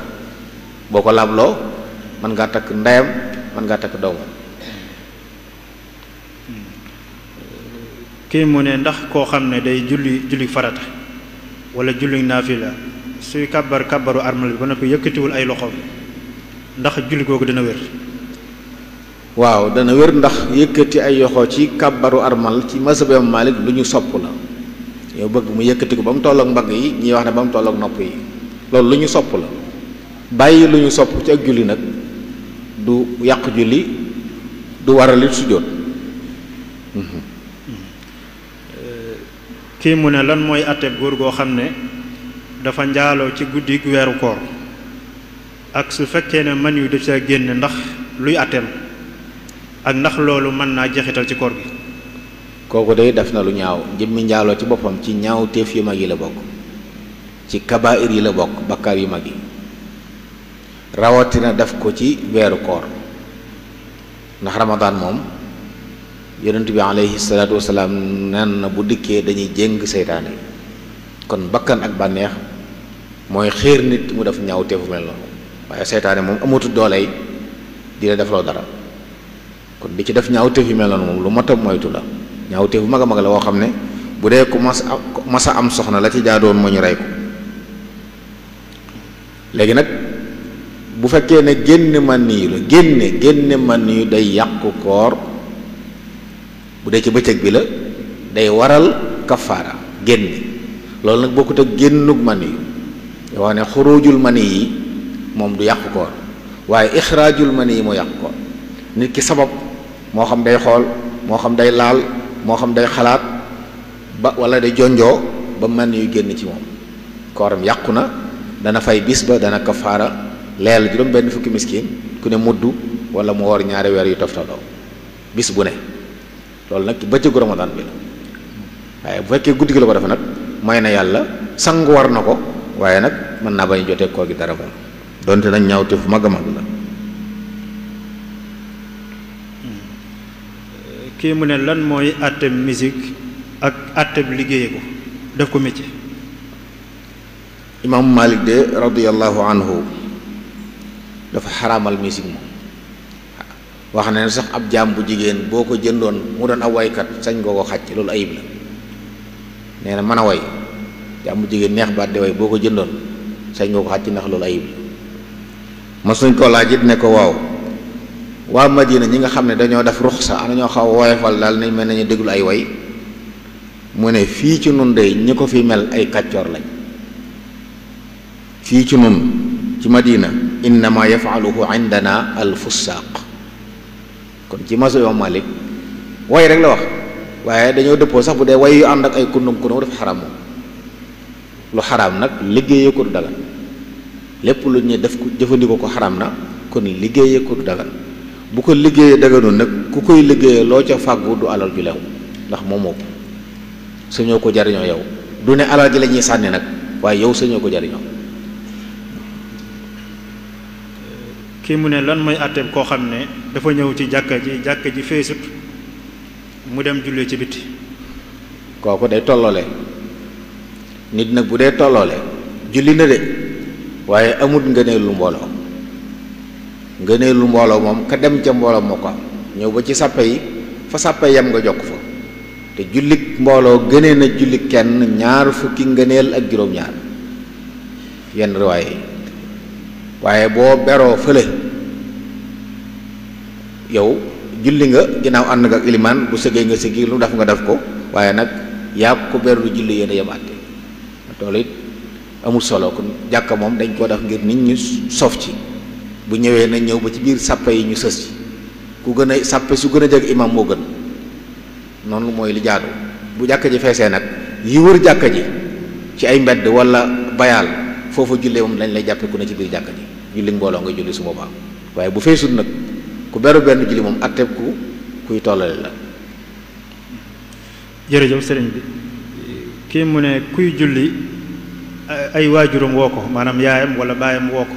boo ko labloo mën ngaa takk ndeyam mën ngaa takk doomam. kii mu ne ndax koo xam ne day julli farata wala julli naafila suy kàbbaru armal bi ba noppi yëkkatiwul ay loxoom ndax julli googu dana wér. waaw dana wér ndax yëkkati ay yoxo ci kàbbaru armal ci mazhabam Maalik lu ñu sopp la yow bëgg mu yëkkati ko ba mu tolloog mbagg yi ñuy wax ne ba mu tolloog nopp yi loolu lu ñu sopp la. bàyyi lu ñu sopp ci ak julli nag du yàq julli du waral it sujjóot. kii mu ne lan mooy àtteeb góor goo xam ne dafa njaaloo ci guddi weeru koor ak su fekkee ne man yu def sa génn ndax luy àtteem ak ndax loolu mën naa jeexital ci koor gi. kooku day def na lu ñaaw jëmmi njaaloo ci boppam ci ñaaw téef yu mag yi la bokk ci kabaa'ir yi la bokk bakkaar yu mag yi rawatina def ko ci weeru koor ndax ramadaan moom yonent bi alayhi salaatu wasalaam nen na bu dikkee dañuy jéng seytaane yi kon bakkan ak bànneex mooy xiir nit mu def ñaaw téefu mel noonu waaye seytaane moom amatul dooley di la defloo dara kon di ci def ñaaw téef yu mel noonu moom lu mat a moytu la ñaaw téefu mag a mag la woo xam ne bu dee ku masa am soxna la ci jaadoon moo ñu rey ko léegi nag bu fekkee ne génn man yu la génne man yu day yàqu koor bu dee ci bëccëg bi la day waral kafaara génne loolu nag bokkut ak génnug man yu yoo wax ne xuruujul mani yi moom du yàqu koor waaye ixraajul mani yi moo yàqu koor nit ki sabab moo xam day xool moo xam day laal moo xam day xalaat ba wala day jonjoo ba man yu génn ci moom kooram yàqu na dana fay bis ba dana kafaara leel juróom benn fukki miskin ku ne mudd wala mu woor ñaari weer yu toftaloo bis bu ne loolu nag ci bëccëgu Ramadan bi la waaye bu fekkee guddi gi la ko def nag may na yàlla sangu war na ko waaye nag mën naa bañ jotee koor gi dara moom donte nag ñaawte fu mag a mag la. kii mu ne lan mooy àtteb musique ak àtteb liggéeye ko def ko métier. imaamu Malik de radiyallahu anhu dafa xaraamal musique moom wax ne sax ab jaam bu jigéen boo ko jëndoon mu doon ab waykat sañ ngoo ko xàcc loolu ayib la nee na mën a way jaam bu jigéen neex baat di way boo ko jëndoon sañ ngoo ko xàcc ndax loolu ayib la mas nañ ko laaj it ne ko waaw waa Madina ñi nga xam ne dañoo def ruxsa ana ñoo xaw woyofal daal nañ mel nañu déglu ay way mu ne fii ci nun de ñi ko fi mel ay kàccoor lañ fii ci nun ci Madina innama yafaluhu indana al fussaaq kon ci maso yoom Malik way rek la wax waaye dañoo dëppoo sax bu dee way yu ànd ak ay kundum kundum dafa xaraam moom lu xaraam nag liggéeyee ko du dagan lépp lu ñu def ko jëfandikoo ko xaraam na kon liggéeyee ko du dagan bu ko liggéeyee daganoon nag ku koy liggéeyee loo ca fàggu du alal ju lew ndax moomoo ko sañoo ko jariñoo yow du ne alal ji la ñuy sànni nag waaye yow sañoo ko jariñoo. kii mu ne lan mooy àtteeb koo xam ne dafa ñëw ci jàkka ji feesut mu dem jullee ci biti. kooku day tolloole nit nag bu dee tolloole julli na de waaye amut ngëneelu mbooloo ngëneelu mbooloo moom ka dem ca mbooloo moo ko am ñëw ba ci sàppe yi fa sàppe yam nga jokk fa te jullik mbooloo gënee na jullik kenn ñaar fukki ngëneel ak juróom-ñaar yenn riwaaye yi waaye boo beroo fële yow julli nga ginnaaw ànd nga ak ilimaan bu sëggee nga sëggi lu def nga def ko waaye nag yaa ko beru julli yéen a yem àtte loolu it amul solo kon jàkka moom dañ koo def ngir nit ñu sof ci bu ñëwee nañ ñëw ba ci biir sàppe yi ñu sës ci ku gën a sàppe su gën a jeg imam moo gën noonu mooy li jaadu bu jàkka ji feesee nag yi wër jàkka ji ci ay mbedd wala bayaal foofu jullee moom dañ lay jàppe ku ne ci biir jàkka ji julli mbooloo nga julli su boobaa waaye bu feesut nag ku beru benn julli moom atteb kuy tollale la. jërëjëf sëriñ bi kii mu ne kuy julli ay waajuram woo ko maanaam yaayam wala baayam woo ko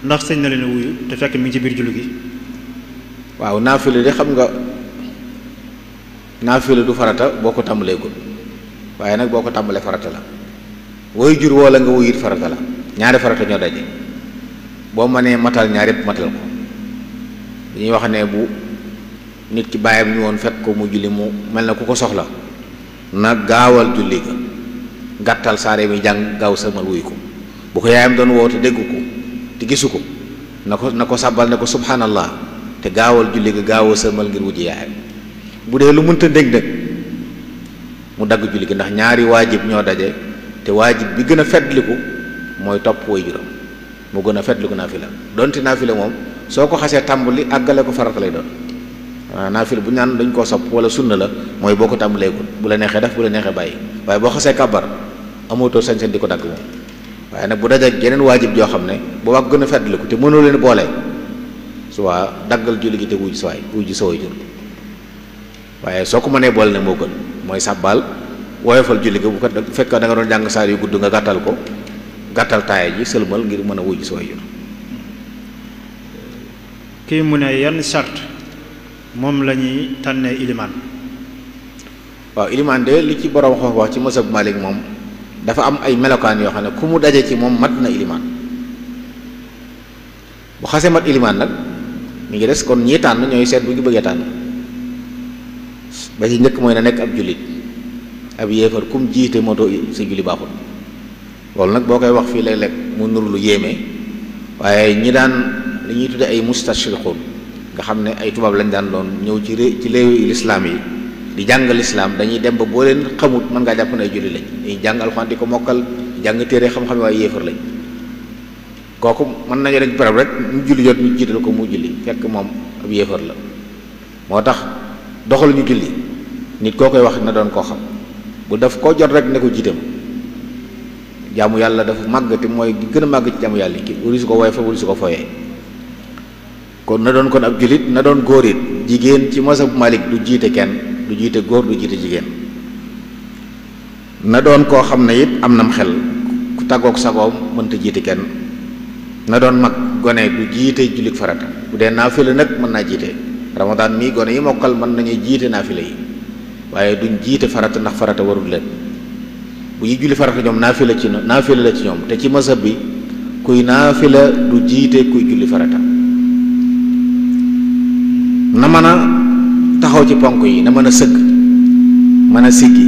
ndax sëñ na leen wuyu te fekk mi ngi ci biir julli gi. waaw naafila de xam nga naafila du farata boo ko tàmbalee gul waaye nag boo ko tàmbalee farata la woy jur woo la nga wuyit farata la ñaari farata ñoo daje boo mënee matal ñaar yëpp matal ko dañuy wax ne bu nit ki baayam ñu woon fekk ko mu julli mu mel na ku ko soxla na gaawal julli ga gàttal saare mi jàng gaaw sëlmal wuyu ko bu ko yaayam doon woo te déggu ko te gisu ko na ko sàbbal ne ko subhanallah te gaawal julli ga gaawal sëlmal ngir wujji yaayam bu dee lu mënta dégg nag mu dagg julli gi, ndax ñaari waajib ñoo daje te waajib bi gën a feddliku mooy topp way juróom mu gën a feddliku naafila. donte naafila moom soo ko xasee tàmbali àggale ko farata lay doon. waaw naafila bu ñaan dañ koo sopp wala sunna la mooy boo ko tàmbaleegul bu la neexee def bu la neexee bàyyi, waaye boo xasee kàbbar amootoo sañ-sañ di ko dagg moom. waaye nag bu dajeeg yeneen waajib joo xam ne boobaa ko gën a feddliku te mënoo leen boole su waa daggal julli gi te wuj sa waay wuj sa way jur. waaye soo ko mënee boole ne moo gën mooy sàbbaal woyofal julli gi bu ko fekkee da nga doon jàng saar yu gudd nga gàttal ko, gàttal taaya ji sëlmal ngir mën a wuj sa way jur. kii mu ne yan charte moom la ñuy tànnee ilimaan. waaw ilimaan de li ci borom wax ci mazhab Malik moom dafa am ay melokaan yoo xam ne ku mu daje ci moom mat na ilimaan. bu xasee mat ilimaan nag mi ngi des kon ñii tànn ñooy seet bu ñu bëggee tànn. ba ci njëkk mooy na nekk ab jullit. ab yéefar kum jiite moo doo sa julli baaxul. loolu nag boo koy wax fii léeg-léeg mu nuru lu yéeme waaye ñi daan li ñuy tudde ay mustashriqun nga xam ne ay tubaab lañ daan doon ñëw ci réewi lislaam yi di jàngal lislaam dañuy dem ba boo leen xamut mën ngaa jàpp ne ay julli lañ dañuy jàng alxuraan di ko mokkal jàng téere xam-xam waaye yéefar lañ. kooku mën nañu dañ barab rek mu julli jot ñu jiital ko mu julli fekk moom ab yéefar la. moo tax doxal ñu julli nit koo koy wax na doon koo xam bu daf koo jot rek ne ko jiitam jaamu yàlla dafa màgg te mooy gën a màgg ci jaamu yàlla ki wuri su ko woy fa wuri su ko foyee. kon na doon kon ab jullit na doon góor it jigéen ci mazhab Malik du jiite kenn du jiite góor du jiite jigéen. na doon koo xam ne it am nam xel ku tàggoog sagoom mënta jiite kenn. na doon mag gone du jiite jullit farata bu dee naafila nag mën naa jiite Ramadan mii gone yi mokkal mën nañuy jiite naafila yi waaye duñ jiite farata ndax farata warul leen. bu ñuy julli farata ñoom naafila la ci ñoom te ci mazhab bi kuy naafila du jiite kuy julli farata. na mën a taxaw ci ponk yi na mën a sëgg mën a siggi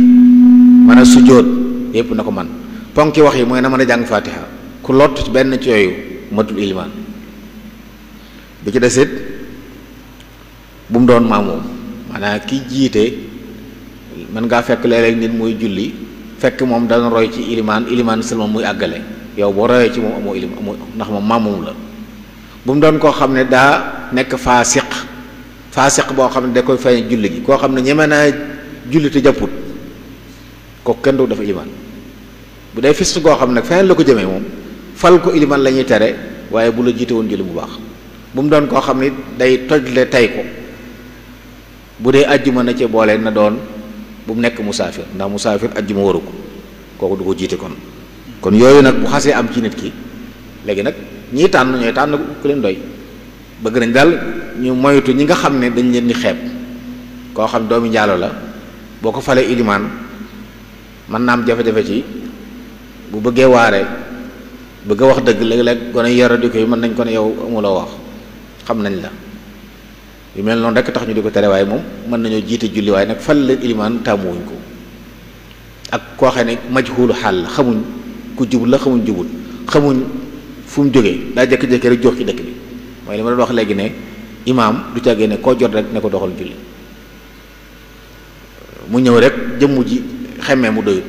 mën a sujjóot yépp na ko man ponk yi wax yi mooy na mën a jàng fatiha ku lott ci benn ci yooyu matul ilimaan. bi ci desit bu mu doon maamoom maanaam ki jiite mën ngaa fekk léeg-léeg nit muy julli fekk moom dana roy ci ilimaan seulement muy àggale yow boo royee ci moom amoo ndax moom maamoom la. bu mu doon koo xam ne daa nekk faasiq boo xam ne da koy fay julli gi koo xam ne ñeme naa julli te jàpput kooku kenn du dafa ilimaan. bu dee fist goo xam ne feneen la ko jëmee moom fal ko ilimaan la ñuy tere waaye bu la jiite woon julli bu baax. bu mu doon koo xam ne day tojle tey ko bu dee ajjuma na ci boole na doon bu mu nekk musaafir ndax musaafir ajjuma waru ko kooku du ko jiite kon yooyu nag bu xasee am ci nit ki léegi nag ñii tànn ñooy tànn ku leen doy. bëgg nañ daal ñu moytu ñi nga xam ne dañ leen di xeeb koo xam doomi njaalo la boo ko falee ilimaan mën naa am jafe-jafe ci bu bëggee waare bëgg a wax dëgg léeg-léeg gone yara di koy mën nañ ko ne yow amuloo wax xam nañ la yu mel noonu rek tax ñu di ko tere waaye moom mën nañoo jiite julli waaye nag fal leen ilimaan tàmmuwuñ ko. ak koo xam ne majhulu xaal la xamuñ ku jubul la xamuñ jubul xamuñ fu mu jógee daa jékki-jékki rek jox ci dëkk bi mooy li ma doon wax léegi ne imaam du càggee ne koo jot rek ne ko doxal julli mu ñëw rek jëmm ji xemmee mu doyut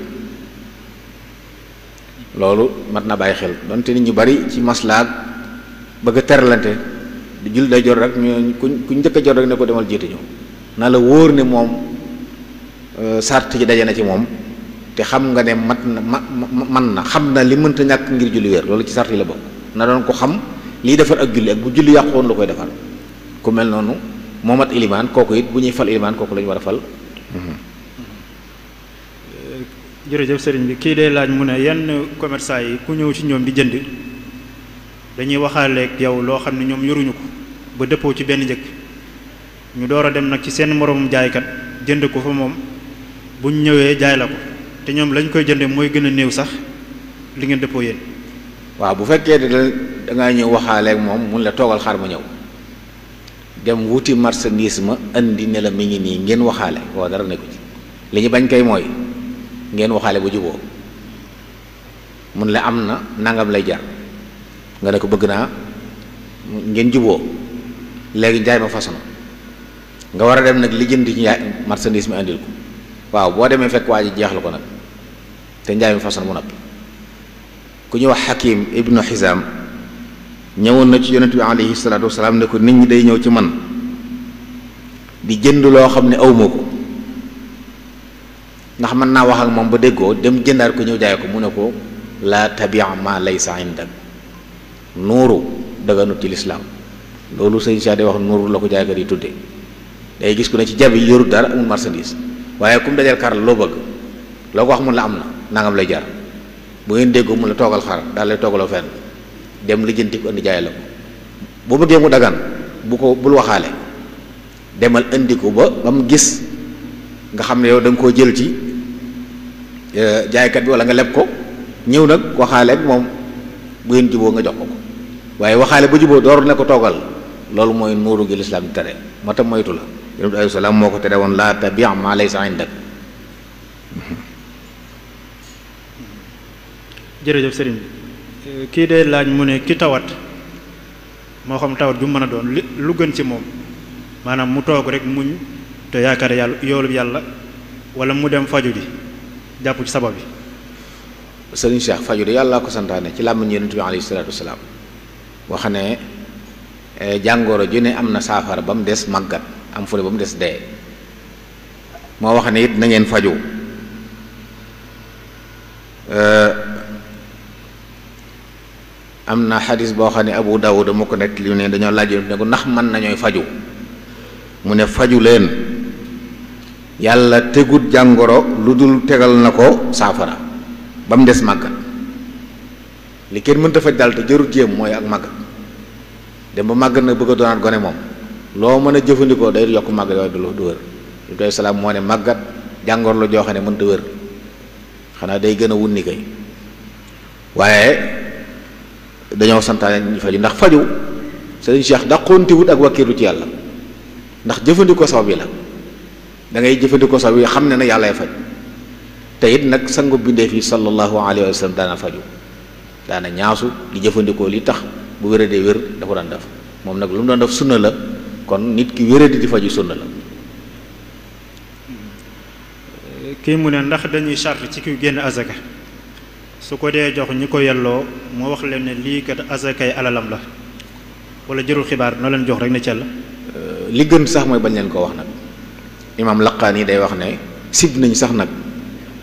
loolu mat na bàyyi xel donte nit ñu bari ci maslaak bëgg a teralante di julli day jot rek ñu ku njëkk a jot rek ne ko demal jiite ñu na la wóor ne moom sart ji daje na ci moom te xam nga ne man na xam na li mënta ñàkk ngir julli wér loolu ci sart yi la bokk na doon ko xam lii defar ak julli ak bu julli yàqoon la koy defar ku mel noonu moo mat ilimaan kooku it bu ñuy fal ilimaan kooku la ñu war a fal. jërëjëf sëriñ bi kii day laaj mu ne yenn commerçant yi ku ñëw ci ñoom di jënd dañuy waxaaleeg yow loo xam ne ñoom yoruñu ko ba dëppoo ci benn njëkk ñu door a dem nag ci seen moroomum jaaykat jënd ko fa moom buñ ñëwee jaay la ko te ñoom lañ koy jënde mooy gën a néew sax li ngeen dëppoo yéen. waaw bu fekkee da ngaa ñëw waxaaleeg moom mun la toogal xaar ma ñëw dem wuti marchandise ma indi ne la mi ngi nii ngeen waxaale waaw dara nekku ci li ñu bañ kay mooy ngeen waxaale ba juboo mun la am na nangam lay jar nga ne ko bëgg naa ngeen juboo léegi njaay ma façon nga war a dem nag li jënd ci njaay marchandise mi andil ko waaw boo demee fekk waa ji jeexlu ko nag te njaay mi façon mu noppi. ku ñuy wax Hakim ibnu Xisaam ñëwoon na ci yonent bi alayhi salaatu wasalaam ne ko nit ñi day ñëw ci man di jënd loo xam ne awma ko ndax mën naa wax ak moom ba déggoo dem jëndaat ko ñëw jaay ko mu ne ko laa tabi' ma laysa indak nuuru daganut ci lislaam loolu sëñ Cheikh di wax nuuru la ko jaaykat yi tudde day gis ku ne ci jabi yorut dara amul marchandise waaye kum dajal kar loo bëgg loo ko wax mun la am na nangam lay jar bu ngeen déggoo mun la toogal xar daal lay toogaloo fenn dem lijjanti ko indi jaay la ko boo bëggee mu dagan bul waxaale demal indi ko ba mu gis nga xam ne yow da nga koo jël ci jaaykat bi wala nga leb ko ñëw nag waxaale ak moom bu ngeen juboo nga jox ko waaye waxaale ba juboo door ne ko toogal loolu mooy nuuru gi lislaam di tere moo tax moytu la yonent bi alayhi salaam moo ko tere woon laa tabi' ma laysa indak. jërëjëf sëriñ bi kii dee laaj mu ne ki tawat moo xam tawat ju mën a doon lu gën ci moom maanaam mu toog rek muñ te yaakaar yàlla yoolub yàlla wala mu dem faju ji jàpp ci sabab bi. sëriñ Cheikh faju de yàlla ko santaane ci làmmiñ yonent bi alayhi salaatu wasalaam wax ne jàngoro ju ne am na saafara ba mu des màggat am fu ne ba mu des dee moo wax ne it na ngeen faju am na xadis boo xam ne Abu Dawud moo ko nekk li ne dañoo laaj ne ko ndax mën nañooy faju mu ne faju leen yàlla tegut jàngoro lu dul tegal na ko saafara ba mu des màggat li kenn mënta faj daal te jërut jéem mooy ak màggat dem ba màggat nag bëgg a doonaat gone moom loo mën a jëfandikoo day yokk màggat yooyu du wër Ibrahima salaam moo ne màggat jàngoro la joo xam ne mënta wër xanaa day gën a wunni kay waaye dañoo santaane ñu faju ndax faju sëriñ Cheikh daqoontiwut ak wakkiilu ci yàlla ndax jëfandikoo sabab yi la da ngay jëfandikoo sabab yi xam ne na yàllay faj te it nag sangu bindeef yi sallallahu alayhi wa sallam daana faju daana ñaasu di jëfandikoo li tax bu wéradee wér da ko daan def moom nag lu mu doon def sunna la kon nit ki wéradi di faju sunna la. kii mu ne ndax dañuy charte ci ki génn azaka su ko dee jox ñi ko yelloo moo wax leen ne lii kat azakay alalam la wala jërul xibaar noo leen jox rek ne cell. li gën sax mooy bañ leen ko wax nag imaam Laqaani day wax ne sib nañ sax nag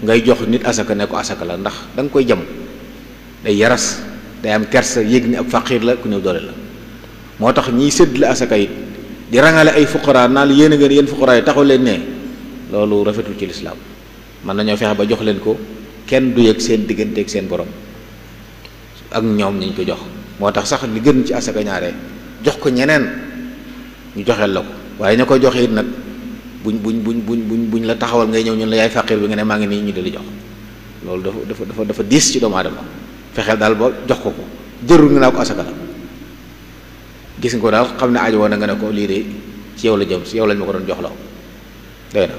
ngay jox nit asaka ne ko asaka la ndax da nga koy jam day yaras day am kersa yéeg ni ab faqiir la ku néew doole la moo tax ñiy sédd la asaka it di rangale ay fuqaraa naa la yéen a ngeen yéen fuqaraa yi taxaw leen ne loolu rafetul ci lislaam mën nañoo fexe ba jox leen ko kenn du yëg seen diggante ak seen borom ak ñoom ñu ko jox moo tax sax li gën ci asaka ñaare jox ko ñeneen ñu joxeel la ko waaye ña koy joxe it nag buñ la taxawal ngay ñëw ñun la yaay faqir bi nga ne maa ngi nii ñu di jox loolu dafa diis ci doomu aadama fexeel daal ba jox ko jërul nga naa ko asaka la gis nga ko daal xam ne aajo woon na nga ne ko lii de ci yow la jëm ci yow lañ ma ko doon jox la doy na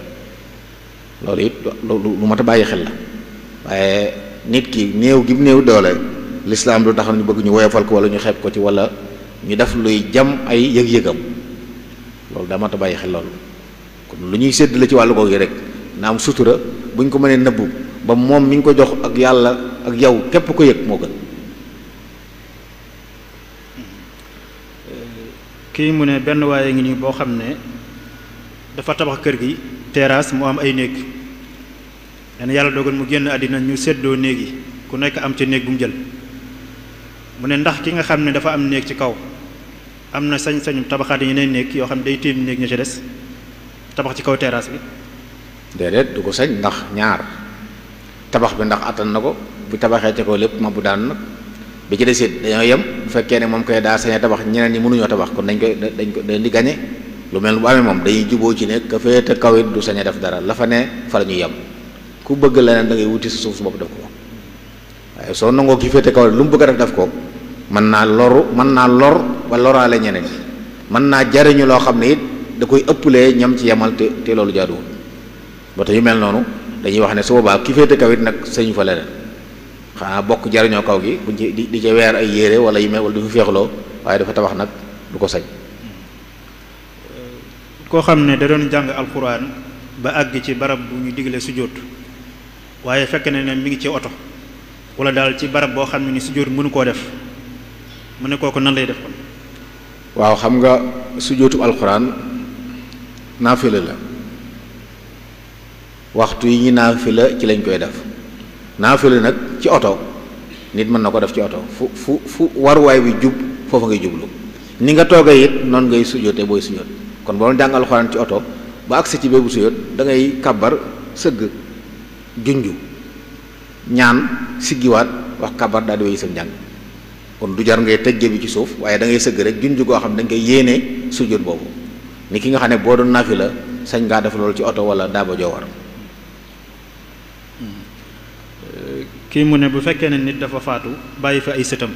loolu it lu mat a bàyyi xel la waaye nit ki néew gi mu néew doole lislaam du taxaw ñu bëgg ñu woyofal ko wala ñu xeeb ko ci wala ñu def luy jam ay yëg-yëgam loolu daa mat a bàyyi xel loolu kon lu ñuy sédd la ci wàllu googu rek na am sutura buñ ko mënee nëbbu ba moom mi ngi ko jox ak yàlla ak yow képp ko yëg moo gën. kii mu ne benn waaye ngi nii boo xam ne dafa tabax kër gi terrasse mu am ay néeg len yàlla dogal mu génn àddina ñu séddoo néeg yi ku nekk am ca néeg bu mu jël mu ne ndax ki nga xam ne dafa am néeg ci kaw am na sañ-sañu tabaxaat yeneen néeg yoo xam ne day tiim néeg ña ci des tabax ci kaw terrasse bi. déedéet du ko sañ ndax ñaar tabax bi ndax attan na ko bu tabaxee ca kaw lépp ma bu daan nag bi ci des it dañoo yem bu fekkee ne moom koy daa sañee tabax ñeneen ñi mënuñoo tabax kon dañ di gañe lu mel bu amee moom dañuy juboo ci ne ka féete kaw it du sañ a def dara la fa ne fa la ñuy yem ku bëgg leneen da ngay wuti sa suuf su bopp def ko waaye soo nangoo ki féete kaw lu mu bëgg a def ko mën naa lor ba loraale ñeneen mën naa jariñu loo xam ne it da koy ëpplee ñam ci yemal te loolu jaaduwul ba tax yu mel noonu dañuy wax ne su boobaa ki féete kaw it nag sañu fa leneen xanaa bokk jariñoo kaw gi buñ ci di ca weer ay yére wala yu mel wala du fi feexloo waaye dafa tabax nag du ko sañ. koo xam ne da doon jàng alxuraan ba àgg ci barab bu ñu digle sujjóot waaye fekk na ne mi ngi ci oto wala daal ci barab boo xam ne ni sujjóot mënu koo def mu ne kooku nan lay def kon. waaw xam nga sujjóotu alxuraan naafila la waxtu yi ñu naafila ci lañ koy def naafila nag ci oto nit mën na ko def ci oto fu waruwaay bi jub foofa ngay jublu ni nga toogee it noonu ngay sujjóotee booy sujjóot kon boo doon jàng alxuraan ci oto ba agsi ci bébu sujjóot da ngay kàbbar sëgg junju ñaan siggiwaat wax kàbbar daal di wéy sam njàng kon du jar ngay tëjje bi ci suuf waaye da ngay sëgg rek junju goo xam ne dañ koy yéenee sujjóot boobu ni ki nga xam ne boo doon naafila sañ ngaa def loolu ci oto wala daaba joo war. kii mu ne bu fekkee ne nit dafa faatu bàyyi fa ay sëtam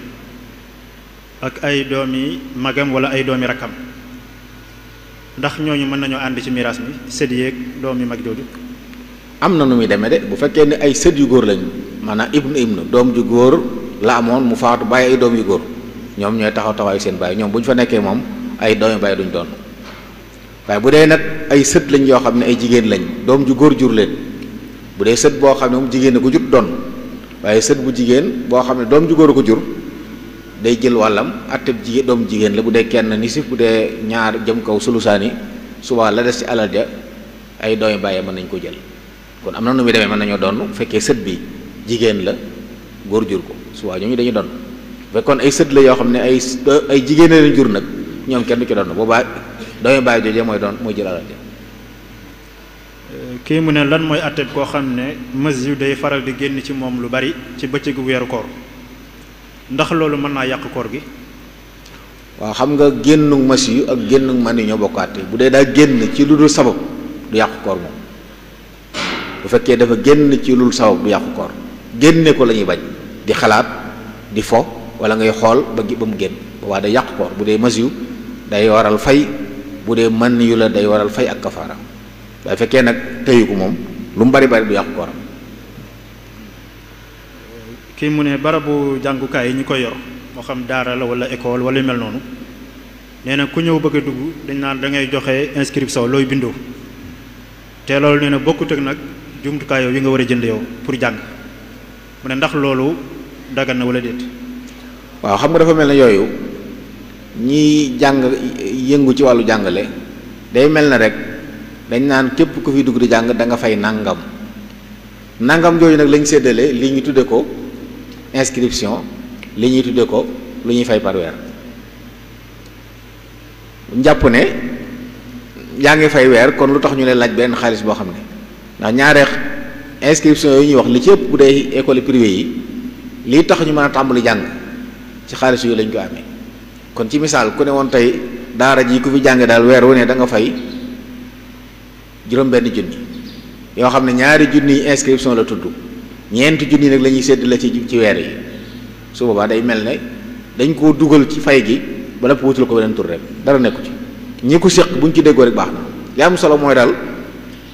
ak ay doomi magam wala ay doomi rakkam ndax ñooñu mën nañoo ànd ci miraas mi sët yeeg doomi mag jooju. am na nu muy demee de bu fekkee ne ay sët yu góor lañ maanaam ibnu doom ju góor la amoon mu faatu bàyyi ay doom yu góor ñoom ñooy taxaw taxawaayu seen bàyyi ñoom bu ñu fa nekkee moom ay doomi bàyyi duñ doon waaye bu dee nag ay sët lañ yoo xam ne ay jigéen lañ doom ju góor jur leen bu dee sët boo xam ne moom jigéen ko jut doon waaye sët bu jigéen boo xam ne doom ju góor ko jur day jël wàllam atteb jigéen doom jigéen la bu dee kenn nisif bu dee ñaar jëm kaw sulusaani subaa la des ci alal ja ay doomi bàyyi mën nañ ko jël kon am na nu muy demee mën nañoo doon bu fekkee sët bi jigéen la góor jur ko subaa ñooñu dañuy doon bu fekkoon ay sët la yoo xam ne ay jigéen leen jur nag ñoom kenn du ci doon boobaa doomi bàyyi joojee mooy doon mooy jël alal ja. kii mu ne lan mooy atteb koo xam ne mas yu day faral di génn ci moom lu bari ci bëccëgu weeru koor ndax loolu mën naa yàq koor gi. waaw xam nga génnu mas yu ak génnu man yi ñoo bokkaate bu dee daa génn ci lu dul sabab du yàq koor moom bu fekkee dafa génn ci lu dul sabab du yàq koor génne ko la ñuy bañ di xalaat di fo wala ngay xool ba mu génn boobaa day yàq koor bu dee mas yu day waral fay bu dee man yu la day waral fay ak kafaara waaye fekkee nag tëyu ko moom lu mu bari bari du yàqu kooram. kii mu ne barabu jàngukaay yi ñu koy yor moo xam daara la wala école wala yu mel noonu nee na ku ñëw bëgg a dugg dañ naan da ngay joxe inscription looy bindoo te loolu nee na bokkut ak nag jumtukaay yow yi nga war a jënd yow pour jàng mu ne ndax loolu dagan na wala déet. waaw xam nga dafa mel ne yooyu ñiy jàng yëngu ci wàllu jàngale day mel na rek. dañ naan képp ku fi dugg di jàng da nga fay nangam jooju nag lañ séddale li ñu tudde ko inscription li ñuy tudde ko lu ñuy fay par weer njàpp ne yaa ngi fay weer kon lu tax ñu leen laaj benn xaalis boo xam ne ndax ñaare inscription yooyu ñuy wax li ci ëpp bu dee école privée yi lii tax ñu mën a tàmbali jàng ci xaalis yooyu lañ ko amee kon ci misaal ku ne woon tey daara ji ku fi jàng daal weer wu ne da nga fay juróom-benn junni yoo xam ne ñaari junni inscription la tudd ñeenti junni nag la ñuy séddale ci weer yi su boobaa day mel ne dañ koo dugal ci fay gi ba lépp wutul ko beneen tur rek dara nekku ci ñi ko séq buñ ci déggoo rek baax na li am solo mooy daal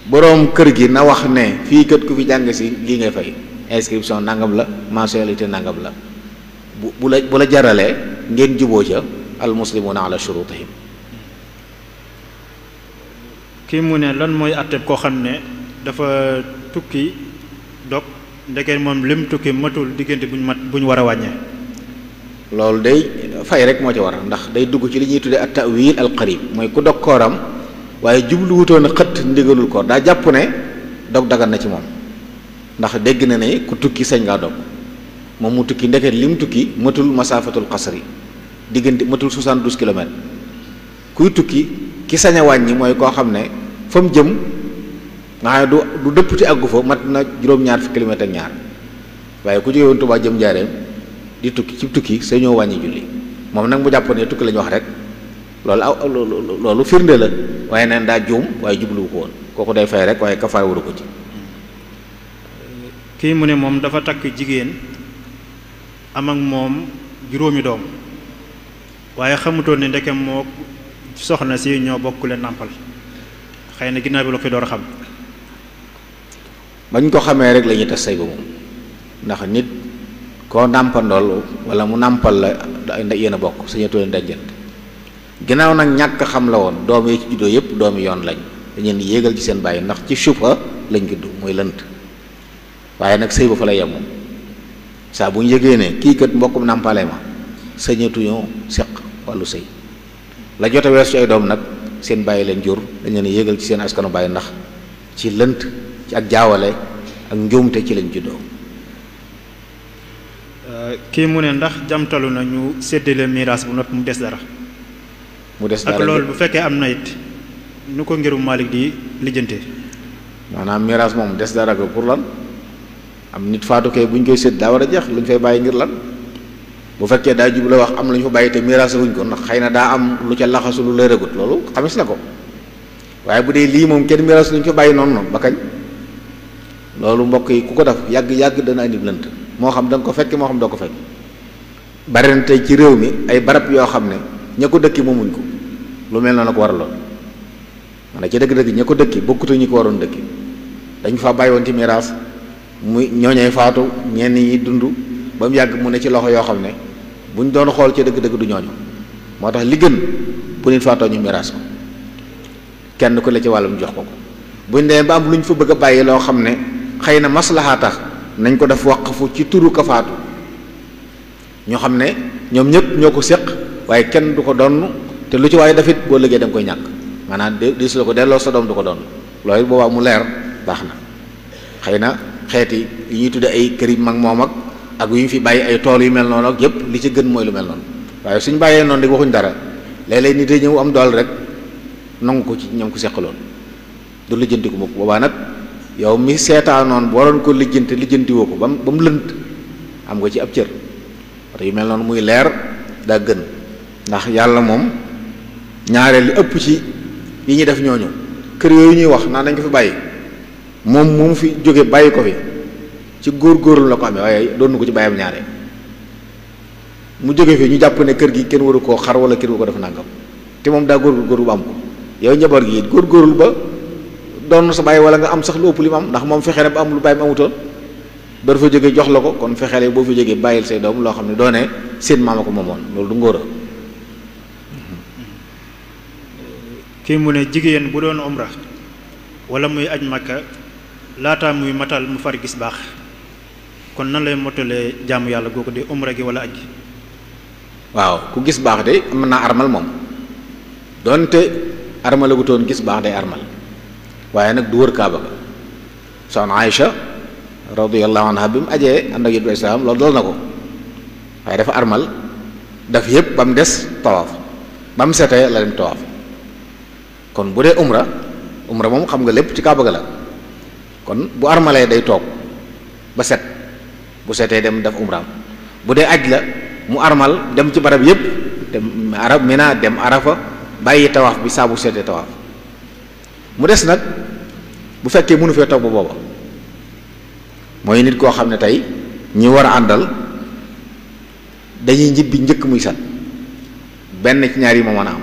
boroom kër gi na wax ne fii kat ku fi jàng si lii ngay fay inscription nangam la mensualité nangam la bu la jaralee ngeen juboo ca al muslimuna ala shurutihim. kii mu ne lan mooy àtteb koo xam ne dafa tukki dog ndeke moom lim tukki matul diggante bu ñu war a wàññee. loolu day fay rek moo ci war ndax day dugg ci li ñuy tuddee at ta'wil al qarib mooy ku dog kooram waaye jublu wutoon a xëtt ndigalul koor daa jàpp ne dog dagan na ci moom ndax dégg na ne ku tukki sañ ngaa dog moom mu tukki ndeket lim tukki matul masaafatul qasri diggante matul 72 kilomètres kuy tukki ki sañ a wàññi mooy koo xam ne fa mu jëm nga xam ne du dëppti àggu fa mat na juróom-ñaar fi kilomètres ak ñaar waaye ku jóge woon Tuubaa jëm Njaaréem di tukki ci tukki sañoo wàññi julli moom nag mu jàpp ne tukki la ñu wax rek loolu firnde la waaye neen daa juum waaye jubluwu ko woon kooku day fay rek waaye kafaar waru ko ci. kii mu ne moom dafa takk jigéen am ak moom juróomi doom waaye xamutoon ne ndeke moo soxna si ñoo bokk leen nàmpal xëy na ginnaaw bi la koy door a xam. bañ ko xamee rek la ñuy tas say ba moom ndax nit koo nàmpandool wala mu nàmpal la yéen a bokk sañatu leen dajjante ginnaaw nag ñàkk xam la woon doom yi ci juddoo yépp doomi yoon lañ dañ leen yéegal ci seen bàyyi ndax ci shubha lañ juddu mooy lënt waaye nag sëy ba fa la yem moom saa bu ñu yëgee ne kii kat mbokkum nàmpale ma sañatuñoo seq wàllu sëy la jote wees ci ay doom nag seen bàyyi leen jur dañ leen yéegal ci seen askanu bàyyi ndax ci lënt ci ak jaawale ak njuumte ci lañ juddoo. kii mu ne ndax jamtalu na ñu séddale miraas bu noppi mu des dara. mu des dara ak loolu bu fekkee am na it nu ko ngirum Maalik di lijjantee. maanaam miraas moom des dara ko pour lan am nit faatu kay bu ñu koy sédd daa war a jeex lu ñu fay bàyyi ngir lan bu fekkee daa jub la wax am lu ñu fa bàyyi te miraas wuñ ko ndax xëy na daa am lu ca laxasu lu lëragut loolu xamis na ko waaye bu dee lii moom kenn miraas lu ñu fa bàyyi noonu ba kañ loolu mbokk yi ku ko def yàgg dana indi lënt moo xam da nga ko fekk moo xam doo ko fekk bari na tey ci réew mi ay barab yoo xam ne ña ko dëkki moomuñ ko lu mel noonu ko war a lool maanaam ci dëgg-dëgg ña ko dëkki bokkut ñi ko waroon dëkki dañ fa bàyyi woon ci miraas muy ñooñee faatu ñenn ñi dund ba mu yàgg mu ne ci loxo yoo xam ne buñ doon xool ci dëgg-dëgg du ñooñu moo tax li gën bu nit faatoo ñu miraas ko kenn ku la ci wàllum jox ko buñ demee ba am lu ñu fa bëgg a bàyyi loo xam ne xëy na maslaha tax nañ ko def waqfu ci turu ka faatu ñoo xam ne ñoom ñëpp ñoo ko séq waaye kenn du ko donn te lu ci waaye dafit boo liggéey da nga koy ñàkk maanaam di su la ko delloo sa doom du ko donn loolu boobaa mu leer baax na xëy na xeeti yi ñuy tudde ay kër yi mag moom ak yu ñu fi bàyyi ay tool yu mel noonu ak yépp li ci gën mooy lu mel noonu waaye suñ bàyyee noonu di waxuñ dara léeg-léeg nit ñi ñëw am dool rek nangu ko ci ñoom ko seqaloon du lijjanti ko mukk boobaa nag yow mi seetaanoon boo doon ko lijjanti woo ko ba mu lënt am nga ci ab cër wata yu mel noonu muy leer daa gën ndax yàlla moom ñaareel li ëpp ci yi ñuy def ñooñu kër yooyu ñuy wax naan dañ ko fi bàyyi moom fi jóge bàyyi ko fi ci góor-góorlu la ko amee waaye doon ko ci bàyyam ñaare mu jóge fi ñu jàpp ne kër gi kenn waru koo xar wala kenn waru ko def nangam te moom daa góor-góorlu ba am ko yow njaboot gi góor-góorlu ba doon sa bàyyi wala nga am sax lu ëpp li mu am ndax moom fexe na ba am lu bàyyi mu amutoon ba dafa jóge jox la ko kon fexeele boo fi jógee bàyyil say doom loo xam ne doone seen maama ko moomoon loolu du ngóora. kii mu ne jigéen bu doon umra wala muy aj makka laata muy matal mu far gis baax kon nan lay mottalee jaamu yàlla googu di umra gi wala aj gi. waaw ku gis baax de mën naa armal moom donte armalagutoon gis baax day armal waaye nag du wër kaaba ga soxna Aïcha radiyallahu anha bi mu ajee ànd ak yëpp islaam loolu dool na ko waaye dafa armal daf yëpp ba mu des tawaaf ba mu setee la dem tawaaf kon bu dee umra moom xam nga lépp ci kaaba ga la kon bu armalee day toog ba set bu setee dem def umraam bu dee aj la mu armal dem ci barab yëpp dem arab Mina dem Arafa bàyyi tawaaf bi saa bu setee tawaaf mu des nag bu fekkee mënu fee toog ba booba mooy nit koo xam ne tey ñi war a àndal dañuy ñibbi njëkk muy sat benn ci ñaar yi moo mën a am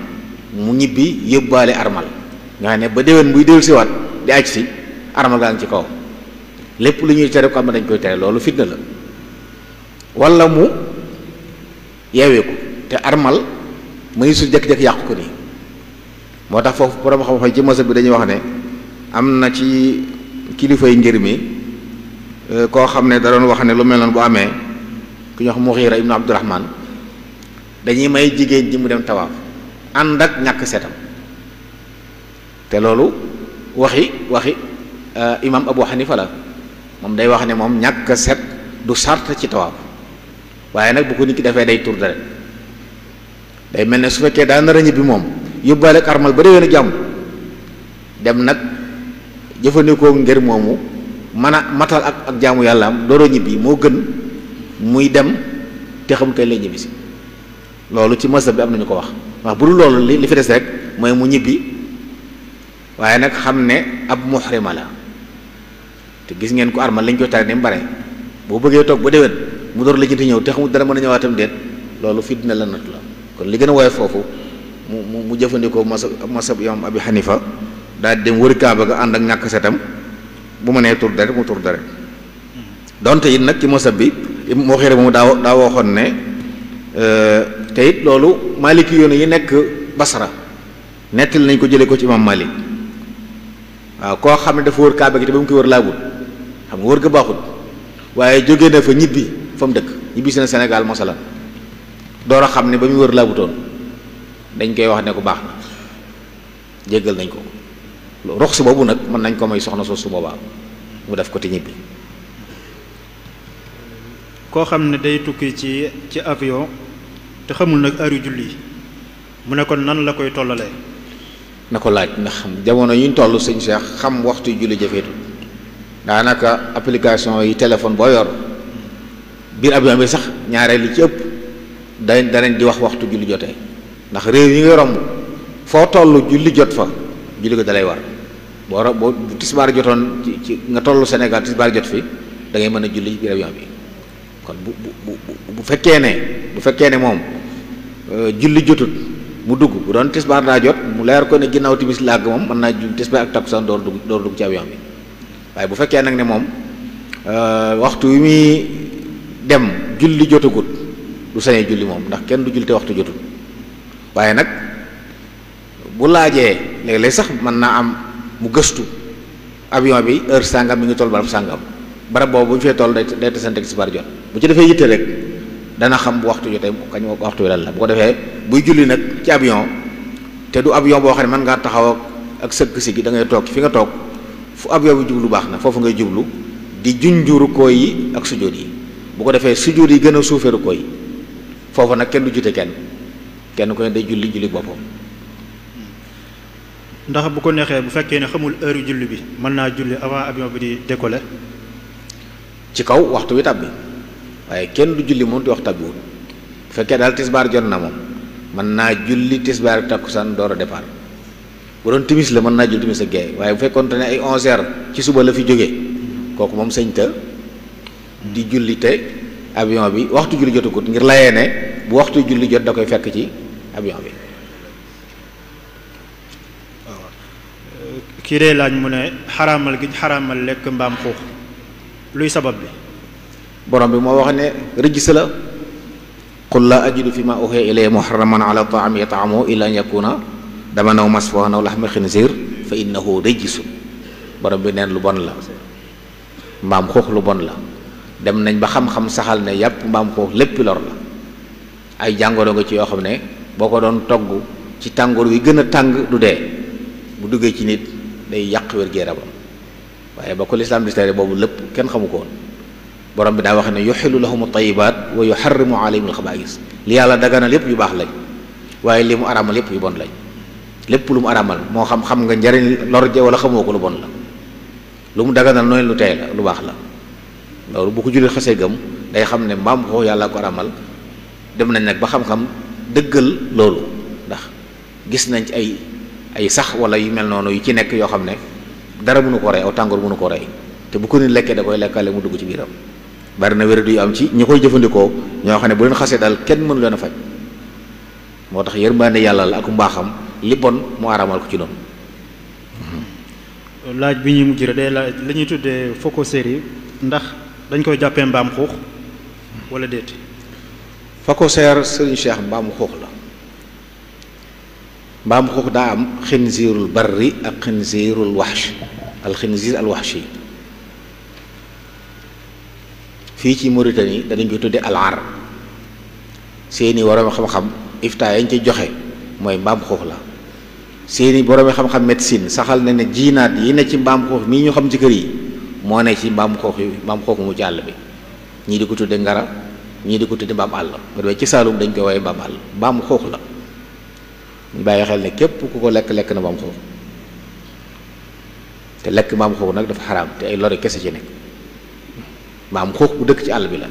mu ñibbi yóbbaale armal nga xam ne ba déwén buy dellu siwaat di aj si armal gaa ngi ci kaw lépp lu ñuy tere ko am na dañ koy tere loolu fitna la wala mu yeewee ko te armal mëni su jëkk-jëkk yàqu ko nii moo tax foofu borom xam-xam ci mazhab bi dañuy wax ne am na ci kilifay ngir mi koo xam ne da doon wax ne lu mel noonu bu amee ku ñuy wax Mughira ibnu Abdurahman dañuy may jigéen ji mu dem tawaaf ànd ak ñàkk setam te loolu waxi imam Abu Hanifa la moom day wax ne moom ñàkk set du sart ci tawaaf waaye nag bu ko nit ki defee day tur deret day mel ne su fekkee daa nar a ñibbi moom yóbbaale ak armal ba déwén a jàmm dem nag jëfandikoo ngir moomu mën a matal ak jaamu yàlla am dooro ñibbi moo gën muy dem te xam kay lay ñibbi si loolu ci mazhab bi am nañu ko wax bu dul loolu li fi des rek mooy mu ñibbi waaye nag xam ne ab muhrima la te gis ngeen ko armal lañ koy tare ni mu bare boo bëggee toog ba déwén mu door la jënti ñëw te xamul dara mën a ñëwaatam déet loolu fitna la nat la kon li gën a woyof foofu mu jëfandikoo masab imam Abi Hanifa daal dem wër kaaba ga ànd ak ñàkk setam bu ma nee tur deret mu tur deret donte it nag ci masab bi moo xëy mu daa waxoon ne te it loolu maliki yoon yi nekk Basra nettali nañ ko jëlee ko ci imam Malik waaw koo xam ne dafa wër kaaba gi te ba mu koy wër laabut xam nga wër ga baaxut waaye jóge na fa ñibbi fa mu dëkk ñibbi si na Sénégal masalan door a xam ne ba muy wër laabutoon dañ koy wax ne ko baax na jéggal nañ ko rox si boobu nag mën nañ ko may soxna soo su boobaa mu def ko te ñibbi. koo xam ne day tukki ci avion te xamul nag heure yu julli mu ne kon nan la koy tollalee. na ko laaj ndax jamono yi ñu toll sëñ Cheikh xam waxtu julli jafeetu daanaka application yi téléphone boo yor biir avion bi sax ñaareel li ci ëpp danañ di wax waxtu julli jotee ndax réew yi nga romb foo toll julli jot fa julli ko dalay war boo tisbaar jotoon ci nga toll Sénégal tisbaar jot fi da ngay mën a julli ci biir avion bi kon bu fekkee ne moom julli jotut mu dugg bu doon tisbaar daa jot mu leer ko ne ginnaaw timis làgg moom mën naa julli tisbaar ak takkusaan door dugg ci avion bi waaye bu fekkee nag ne moom waxtu wi muy dem julli jotagut du sañee julli moom ndax kenn du julli te waxtu jotul waaye nag bu laajee léeg-léeg sax mën naa am mu gëstu avion bi heure sàngam mi ngi toll barab sàngam barab boobu bu ñu fee toll day tasante tisbaar jot bu ci defee yitte rek dana xam bu waxtu jotee kañ waxtu wi lan la bu ko defee buy julli nag ci avion te du avion boo xam ne mën ngaa taxaw ak sëgg si gi da ngay toog fi nga toog fu avion bi jublu baax na foofu ngay jublu di junju rukkoo yi ak sujjóot yi bu ko defee sujjóot yi gën a suufee rukkoo yi foofu nag kenn du jute kenn ku ne day julli boppam. ndax bu ko neexee bu fekkee ne xamul heure julli bi mën naa julli avant avion bi di décoller. ci kaw waxtu wi tàbbi waaye kenn du julli moom te wax tàbbiwul bu fekkee daal tisbaar jot na moom mën naa julli tisbaar ak takkusaan door a départ bu doon timis la mën naa julli timis ak gee waaye bu fekkoon te ne ay 11h ci suba la fi jógee kooku moom sëñ ta di julli te avion bi waxtu julli jotagut ngir layee ne bu waxtu julli jot da koy fekk ci avion bi. kii dee laaj mu ne xaraamal gi xaraamal lekk mbaam xuux luy sabab bi. borom bi moo wax ne rëjs la qul laa ajidu fi ma uhiya ilayya muharraman ala ta'amin yat'amuhu illa an yakuna daman aw masfuhan aw lahma khinzir fa innahu rijsun borom bi neen lu bon la mbaam xuux lu bon la dem nañ ba xam-xam saxal ne yàpp mbaam xuux lépp lor la ay jàngoro nga ci yoo xam ne boo ko doon togg ci tàngoor wi gën a tàng du dee bu duggee ci nit day yàq wér-gu-yaramam waaye ba ko lislaam di tere boobu lépp kenn xamu ko woon borom bi daa wax ne yuxillu lahum at-tayyibaat wa yuxarrimu alayhim al-xabaa'is li yàlla daganal lépp yu baax lañ waaye li mu araamal lépp yu bon lañ lépp lu mu araamal moo xam nga njariñ lor ja wala xamoo ko lu bon la lu mu daganal noonu lu tey la lu baax la loolu bu ko jullit xasee gëm day xam ne mbaam xuux yàlla ko araamal dem nañ nag ba xam-xam dëggal loolu ndax gis nañ ci ay sax wala yu mel noonu yu ci nekk yoo xam ne dara mënu ko rey aw tàngoor mënu ko rey te bu ko nit lekkee da koy lekkale mu dugg ci biiram bari na wéradu yu am ci ñi koy jëfandikoo ñoo xam ne bu leen xasee daal kenn mënu leen a faj moo tax yërmande yàlla la ak mbaaxam li bon mu araamal ko ci noonu. laaj bi ñuy mujj rek day laaj la ñuy tuddee phocosérie ndax dañ koy jàppee mbaam xuux wala déet. phocosérie Serigne Cheikh mbaamu xuux la mbaam xuux daa am xinziirul barri ak xinziirul waxsh al xinziir al waxshi fii ci Mauritanie danañ ko tuddee alaar seeni borom xam-xam iftaa yañ ci joxe mooy mbaam xuux la seeni borom xam-xam médecine saxal na ne jiinaat yi ne ci mbaam xuux mii ñu xam ci kër yi moo ne ci mbaam xuux yi mbaam xuux mu ci àll bi ñii di ko tudde ngara ñii di ko tudde mbaam àll ba ci Saalum dañ koy woowee mbaam àll mbaam xuux la ñu bàyyi xel ne képp ku ko lekk na mbaam xuux te lekk mbaam xuux nag dafa xaraam te ay lori kese ci nekk mbaam xuux bu dëkk ci àll bi la.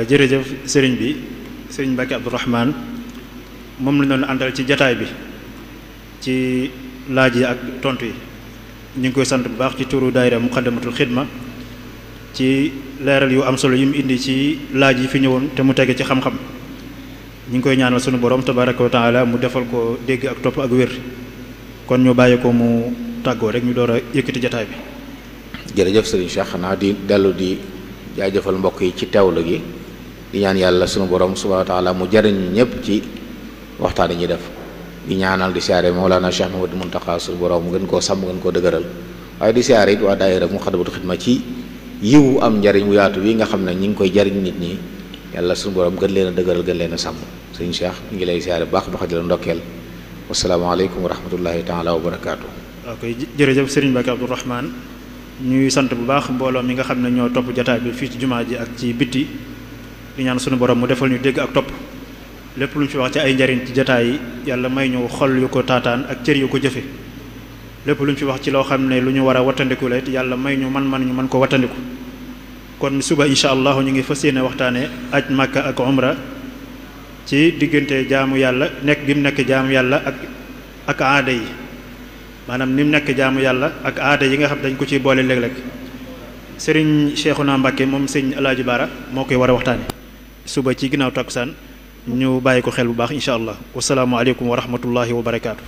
jërëjëf sëriñ bi sëriñ Mbacke Abdourahmane moom la ñu doon àndal ci jataay bi ci laaj yi ak tontu yi ñu ngi koy sant bu baax ci turu daayira Muqaddamatul Xidma ci leeral yu am solo yi mu indi ci laaj yi fi ñëwoon te mu tege ci xam-xam ñu ngi koy ñaanal sunu borom tabaraka wa taala mu defal ko dégg ak topp ak wér kon ñu bàyyi ko mu tàggoo rek ñu door a yëkkati jataay bi. jërëjëf sëriñ Cheikh xanaa di dellu di jaajëfal mbokk yi ci teewlu gi di ñaan yàlla sunu borom subhanahu wa taala mu jariñ ñëpp ci waxtaan yi ñuy def di ñaanal di siyaare Mawlana Cheikh Mouhamadou Mountakha suñu borom mu gën koo sàmm gën koo dëgëral waaye di siyaare it waa daayira Moukhaddamatoul Khidma ci yiwu am njariñ wu yaatu wi nga xam ne ñi ngi koy jariñ nit ñi yàlla suñu borom gën leen a dëgëral gën leen a sàmm sëñ Cheikh ñu ngi lay siyaare bu baax di la ndokkeel wasalaamaaleykum wa rahmatullahi taala wa barakaatu. ok jërëjëf Serigne Mbacké Abdou Rahman ñuy sant bu baax mbooloo mi nga xam ne ñoo topp jataay bi fii ci jumaa ji ak ci bitti di ñaan suñu borom mu defal ñu dégg ak topp lépp lu ñu fi wax ci ay njariñ ci jataay yi yàlla may ñu xol yu ko taataan ak cër yu ko jëfe lépp lu ñu fi wax ci loo xam ne lu ñu war a wattandiku la it yàlla may ñu man ñu mën ko wattandiku kon suba incha allah ñu ngi fas yéene waxtaane aj Makka ak umra ci diggante jaamu yàlla nekk gi mu nekk jaamu yàlla ak aada yi maanaam ni mu nekk jaamu yàlla ak aada yi nga xam dañ ko ciy boole léeg-léeg Serigne Cheikhouna Mbacké moom sëñ Alaaji Baara moo koy war a waxtaane suba ci ginnaaw takkusaan ñu bàyyi ko xel bu baax incha allah wasalaamualeykum wa rahmatullahi wa barakaatu.